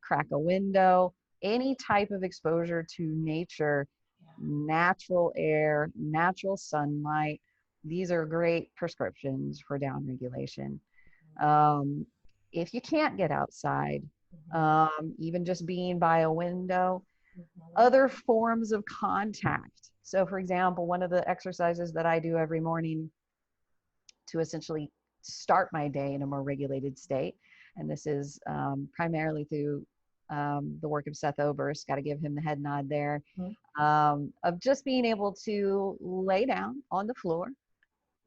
crack a window. Any type of exposure to nature, natural air, natural sunlight. These are great prescriptions for downregulation. If you can't get outside, even just being by a window, other forms of contact. So for example, one of the exercises that I do every morning to essentially start my day in a more regulated state, and this is primarily through the work of Seth Oberst, got to give him the head nod there, of just being able to lay down on the floor,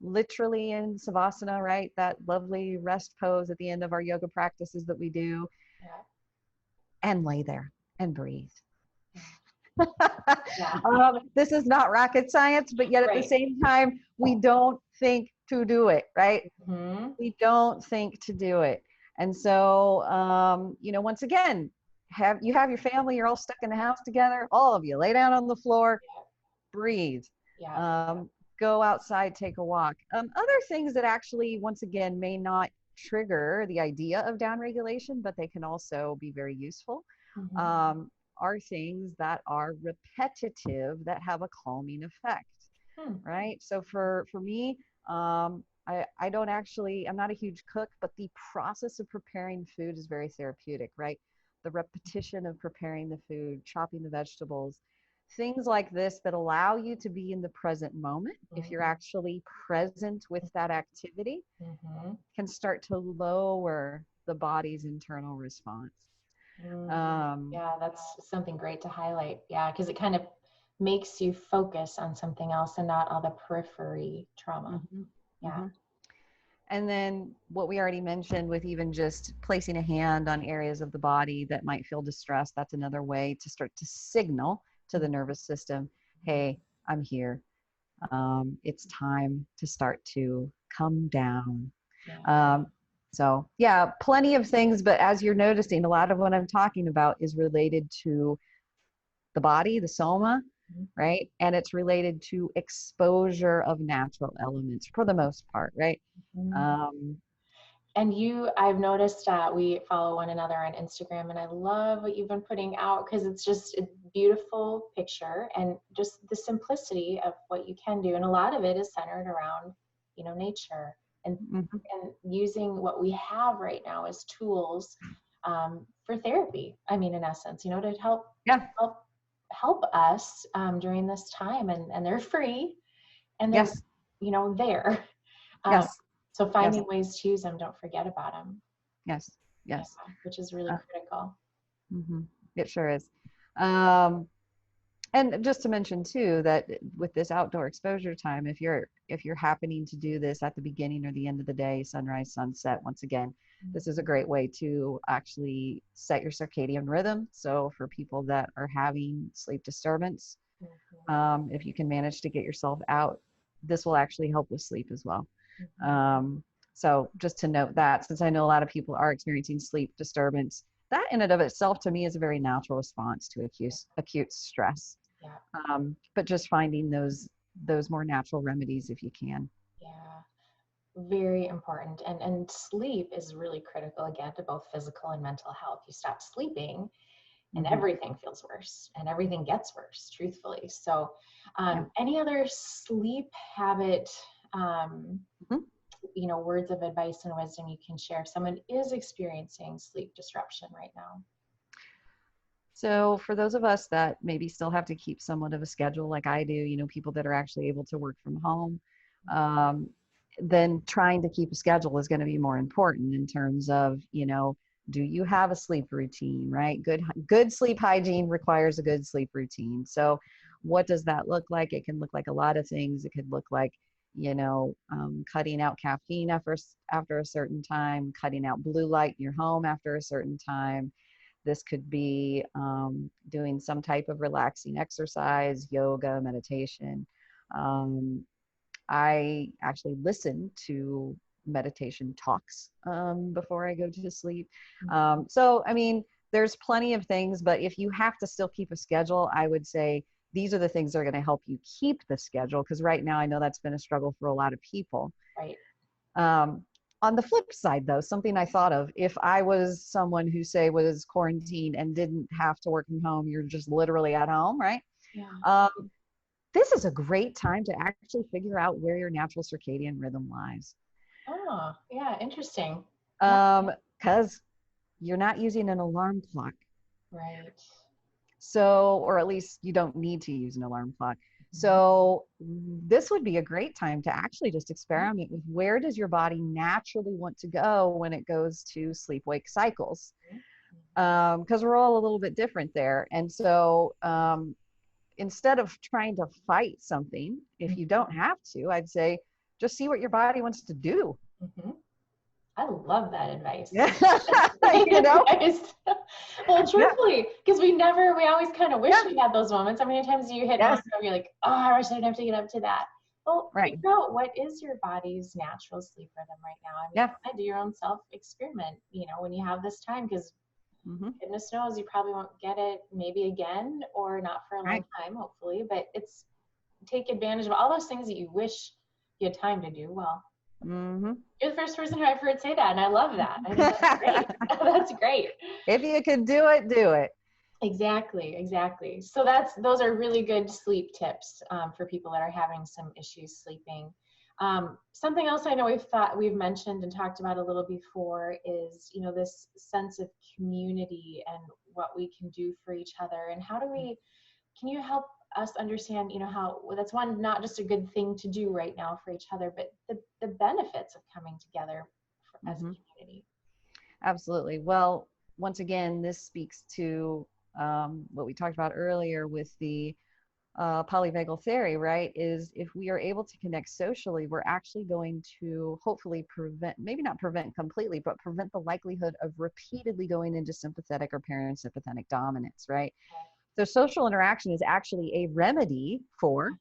literally in Savasana, right? That lovely rest pose at the end of our yoga practices that we do, and lay there and breathe. This is not rocket science, but yet at the same time, we don't think to do it, right? We don't think to do it. And so, once again, you have your family, you're all stuck in the house together, all of you lay down on the floor, breathe, go outside, take a walk. Other things that actually, once again, may not trigger the idea of downregulation, but they can also be very useful, are things that are repetitive that have a calming effect, right? So for me, I don't actually, I'm not a huge cook, but the process of preparing food is very therapeutic, right? The repetition of preparing the food, chopping the vegetables, things like this that allow you to be in the present moment. If you're actually present with that activity, can start to lower the body's internal response. Yeah, that's something great to highlight. Yeah, because it kind of makes you focus on something else and not all the periphery trauma. And then what we already mentioned with even just placing a hand on areas of the body that might feel distressed, that's another way to start to signal to the nervous system, hey, I'm here. It's time to start to come down. So yeah, plenty of things, but as you're noticing, a lot of what I'm talking about is related to the body, the soma, right? And it's related to exposure of natural elements for the most part, right? And I've noticed that we follow one another on Instagram, and I love what you've been putting out because it's just a beautiful picture and just the simplicity of what you can do. And a lot of it is centered around, nature and using what we have right now as tools for therapy. I mean, in essence, to help us during this time, and they're free, and they're there. So finding ways to use them, don't forget about them. Which is really critical. It sure is. And just to mention too, that with this outdoor exposure time, if you're happening to do this at the beginning or the end of the day, sunrise, sunset, once again, this is a great way to actually set your circadian rhythm. So for people that are having sleep disturbance, if you can manage to get yourself out, this will actually help with sleep as well. So just to note that, since I know a lot of people are experiencing sleep disturbance, that in and of itself to me is a very natural response to acute stress. But just finding those more natural remedies if you can. Very important. And sleep is really critical, again, to both physical and mental health. You stop sleeping and everything feels worse and everything gets worse, truthfully. So any other sleep habit, words of advice and wisdom you can share if someone is experiencing sleep disruption right now? So for those of us that maybe still have to keep somewhat of a schedule like I do, people that are actually able to work from home, then trying to keep a schedule is going to be more important in terms of, do you have a sleep routine, right? Good sleep hygiene requires a good sleep routine. So what does that look like? It can look like a lot of things. It could look like, cutting out caffeine after a certain time, cutting out blue light in your home after a certain time. This could be doing some type of relaxing exercise, yoga, meditation. I actually listen to meditation talks before I go to sleep. So, I mean, there's plenty of things, but if you have to still keep a schedule, I would say these are the things that are going to help you keep the schedule. Because right now, I know that's been a struggle for a lot of people. Right. On the flip side, though, something I thought of, if I was someone who, say, was quarantined and didn't have to work from home, you're just literally at home, right? Yeah. This is a great time to actually figure out where your natural circadian rhythm lies. Oh, yeah, interesting. Because you're not using an alarm clock. Right. So, or at least you don't need to use an alarm clock. So this would be a great time to actually just experiment with where does your body naturally want to go when it goes to sleep-wake cycles. Because we're all a little bit different there. And so instead of trying to fight something, if you don't have to, I'd say just see what your body wants to do. I love that advice. You know? Well, truthfully, because we always kind of wish we had those moments. How many times do you hit on stuff, you're like, oh, I wish I didn't have to get up to that. Well, figure out what is your body's natural sleep rhythm right now. I mean, do your own self-experiment, when you have this time, because goodness knows you probably won't get it maybe again or not for a long time, hopefully, but take advantage of all those things that you wish you had time to do. Well, you're the first person who I've heard say that, and I love that. I think that's great. That's great. If you can do it, do it. Exactly. So those are really good sleep tips for people that are having some issues sleeping. Something else I know we've mentioned and talked about a little before is, this sense of community and what we can do for each other, and can you help us understand, how that's not just a good thing to do right now for each other, but the benefits of coming together as a community. Absolutely. Well, once again, this speaks to what we talked about earlier with the polyvagal theory, right? Is if we are able to connect socially, we're actually going to hopefully maybe not prevent completely, but prevent the likelihood of repeatedly going into sympathetic or parasympathetic dominance, right? So social interaction is actually a remedy for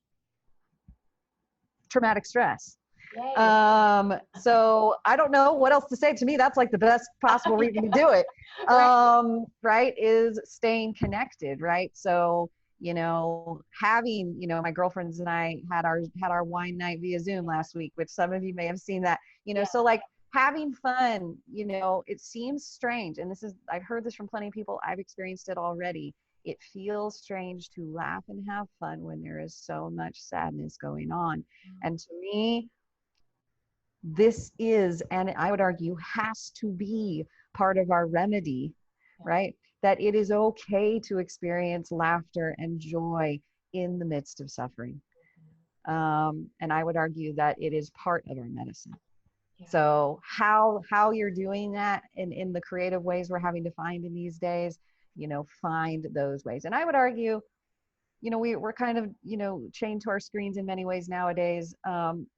traumatic stress. So I don't know what else to say. To me, that's like the best possible reason to do it, right? Is staying connected, right? So, having, my girlfriends and I had our wine night via Zoom last week, which some of you may have seen that, so like having fun, it seems strange. And I've heard this from plenty of people. I've experienced it already. It feels strange to laugh and have fun when there is so much sadness going on. And to me, this is, and I would argue, has to be part of our remedy, right? That it is okay to experience laughter and joy in the midst of suffering. And I would argue that it is part of our medicine. So how you're doing that in the creative ways we're having to find in these days, find those ways. And I would argue, we're kind of, chained to our screens in many ways nowadays,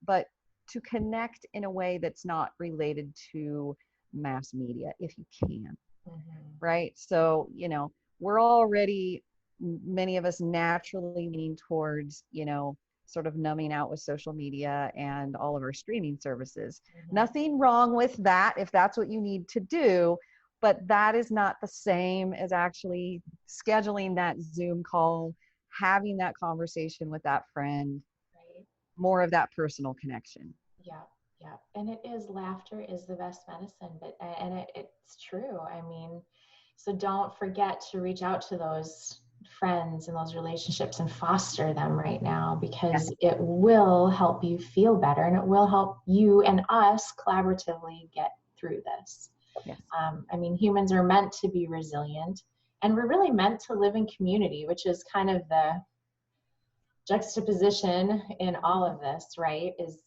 but to connect in a way that's not related to mass media, if you can, right? So, we're already, many of us naturally lean towards, sort of numbing out with social media and all of our streaming services. Nothing wrong with that if that's what you need to do, but that is not the same as actually scheduling that Zoom call, having that conversation with that friend, more of that personal connection. Yeah. And laughter is the best medicine, it's true. I mean, so don't forget to reach out to those friends and those relationships and foster them right now, because it will help you feel better, and it will help you and us collaboratively get through this. I mean, humans are meant to be resilient, and we're really meant to live in community, which is kind of the juxtaposition in all of this, right? Is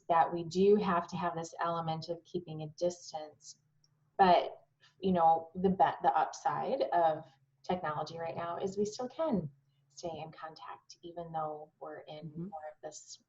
that we do have to have this element of keeping a distance, but the upside of technology right now is we still can stay in contact, even though we're in more of this,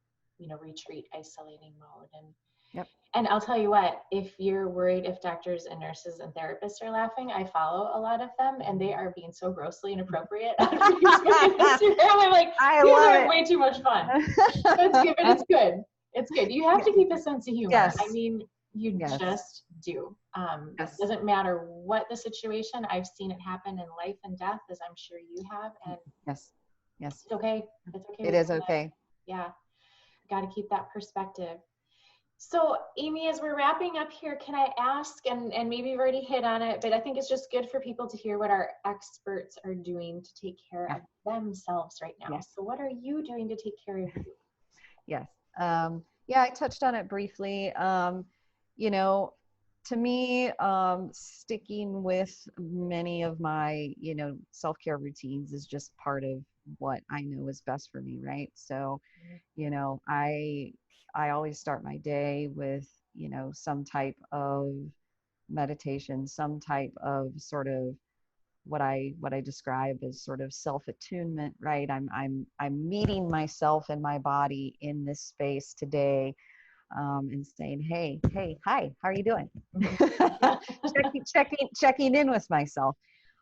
retreat, isolating mode. And Yep. And I'll tell you what, if you're worried if doctors and nurses and therapists are laughing, I follow a lot of them and they are being so grossly inappropriate on Facebook and Instagram. I'm like, I you guys love are it. way too much fun. It's good, but it's good. It's good. You have to keep a sense of humor. Yes. I mean, you Yes. just do. Yes. It doesn't matter what the situation. I've seen it happen in life and death, as I'm sure you have. And yes. Yes. it's okay. It's okay. It is okay. Yeah. Got to keep that perspective. So Amy, as we're wrapping up here, can I ask, and maybe you've already hit on it, but I think it's just good for people to hear what our experts are doing to take care of themselves right now. Yes. So what are you doing to take care of you? Yes. Yeah, I touched on it briefly. You know, to me, sticking with many of my, self-care routines is just part of what I know is best for me, right? So, I always start my day with, some type of meditation, some type of sort of what I describe as sort of self-attunement, right? I'm meeting myself and my body in this space today, and saying, hey, hi, how are you doing? checking in with myself.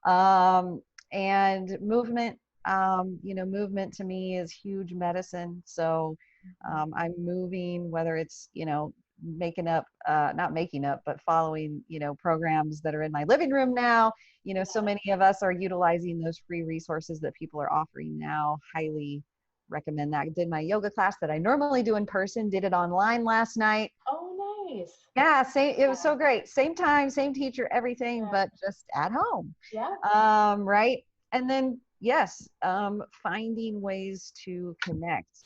And movement, movement to me is huge medicine. So I'm moving, whether it's, not making up, but following, programs that are in my living room now. So many of us are utilizing those free resources that people are offering now. Highly recommend that. I did my yoga class that I normally do in person, did it online last night. Oh, nice. Yeah, it was so great. Same time, same teacher, everything, but just at home. Yeah. Right. And then, yes, finding ways to connect,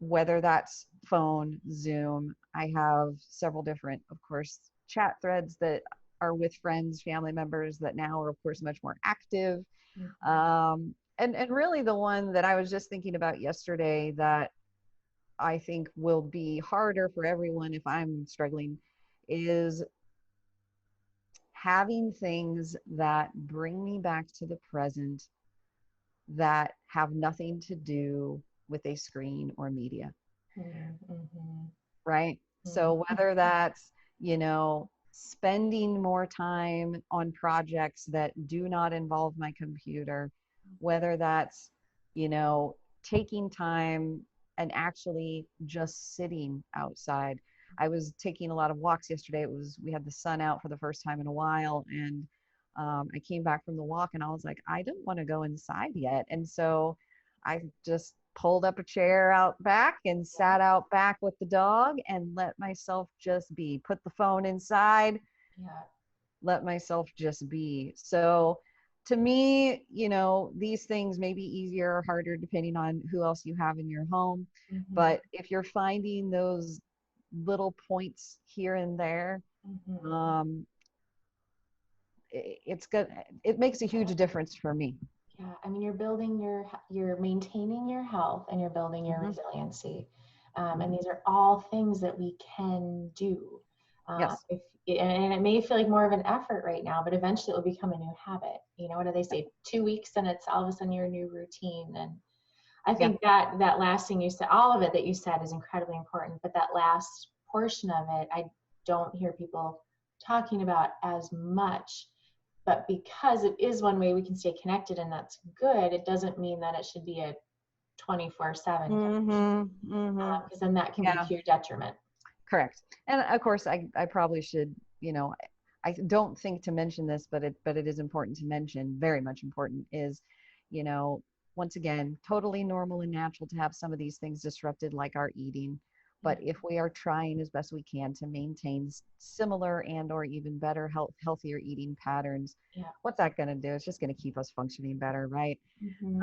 whether that's phone, Zoom. I have several different, of course, chat threads that are with friends, family members that now are, of course, much more active. And really the one that I was just thinking about yesterday that I think will be harder for everyone if I'm struggling is having things that bring me back to the present that have nothing to do with a screen or media. Right? So whether that's, spending more time on projects that do not involve my computer, whether that's, taking time and actually just sitting outside. I was taking a lot of walks yesterday. We had the sun out for the first time in a while, and I came back from the walk and I was like, I don't want to go inside yet. And so I just pulled up a chair out back and sat out back with the dog and let myself just be. Put the phone inside, let myself just be. So to me, these things may be easier or harder depending on who else you have in your home. But if you're finding those little points here and there, it's good. It makes a huge difference for me. Yeah, I mean, you're maintaining your health and you're building your resiliency. And these are all things that we can do. Yes. And it may feel like more of an effort right now, but eventually it will become a new habit. What do they say? 2 weeks and it's all of a sudden your new routine. And I think that last thing you said, all of it that you said is incredibly important, but that last portion of it, I don't hear people talking about as much. But because it is one way we can stay connected and that's good, it doesn't mean that it should be a 24/7. Because then that can be to your detriment. Correct. And of course, I probably should, I don't think to mention this, but it is important to mention, very much important, is, once again, totally normal and natural to have some of these things disrupted, like our eating. But if we are trying as best we can to maintain similar and or even better healthier eating patterns, what's that going to do? It's just going to keep us functioning better, right? And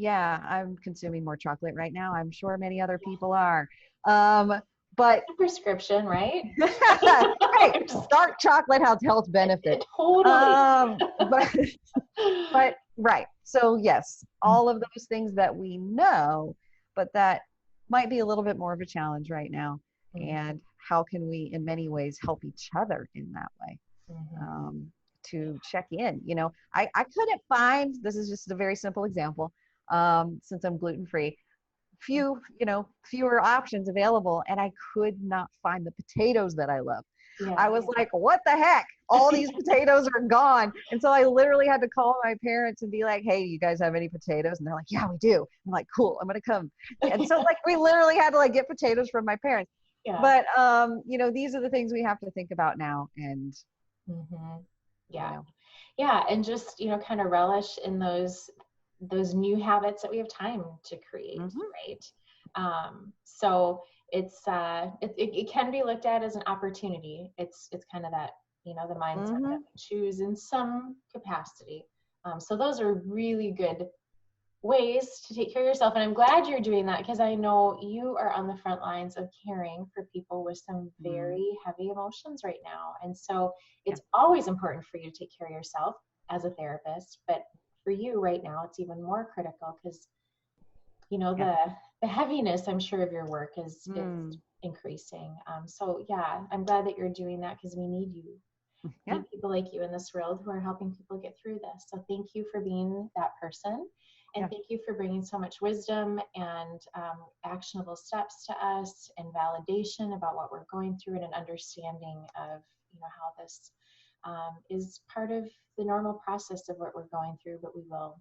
I'm consuming more chocolate right now. I'm sure many other people are. But it's a prescription, right? Hey, dark chocolate has health benefits. Totally. But right. So yes, all of those things that we know, but that might be a little bit more of a challenge right now. And how can we, in many ways, help each other in that way? To check in. I couldn't find, this is just a very simple example, since I'm gluten-free, fewer options available, and I could not find the potatoes that I love. Yeah, I was like, what the heck? All these potatoes are gone. And so I literally had to call my parents and be like, hey, you guys have any potatoes? And they're like, yeah, we do. I'm like, cool, I'm going to come. And so like, we literally had to like get potatoes from my parents. Yeah. But, these are the things we have to think about now. And, yeah. Yeah. And just, kind of relish in those new habits that we have time to create. Right. So it can be looked at as an opportunity. It's kind of that, the mindset that we choose in some capacity. So those are really good ways to take care of yourself. And I'm glad you're doing that, because I know you are on the front lines of caring for people with some very heavy emotions right now. And so it's always important for you to take care of yourself as a therapist, but for you right now, it's even more critical because, the heaviness, I'm sure, of your work is increasing. So yeah, I'm glad that you're doing that, because we need you. We need people like you in this world who are helping people get through this. So thank you for being that person. And thank you for bringing so much wisdom and actionable steps to us, and validation about what we're going through, and an understanding of, how this is part of the normal process of what we're going through, but we will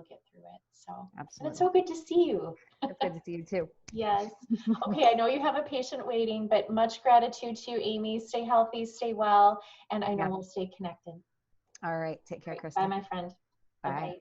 get through it. So, absolutely. And it's so good to see you. It's good to see you too. Yes. Okay. I know you have a patient waiting, but much gratitude to you, Amy. Stay healthy, stay well, and I know we'll stay connected. All right. Take care, Krista. Bye, my friend. Bye. Bye-bye.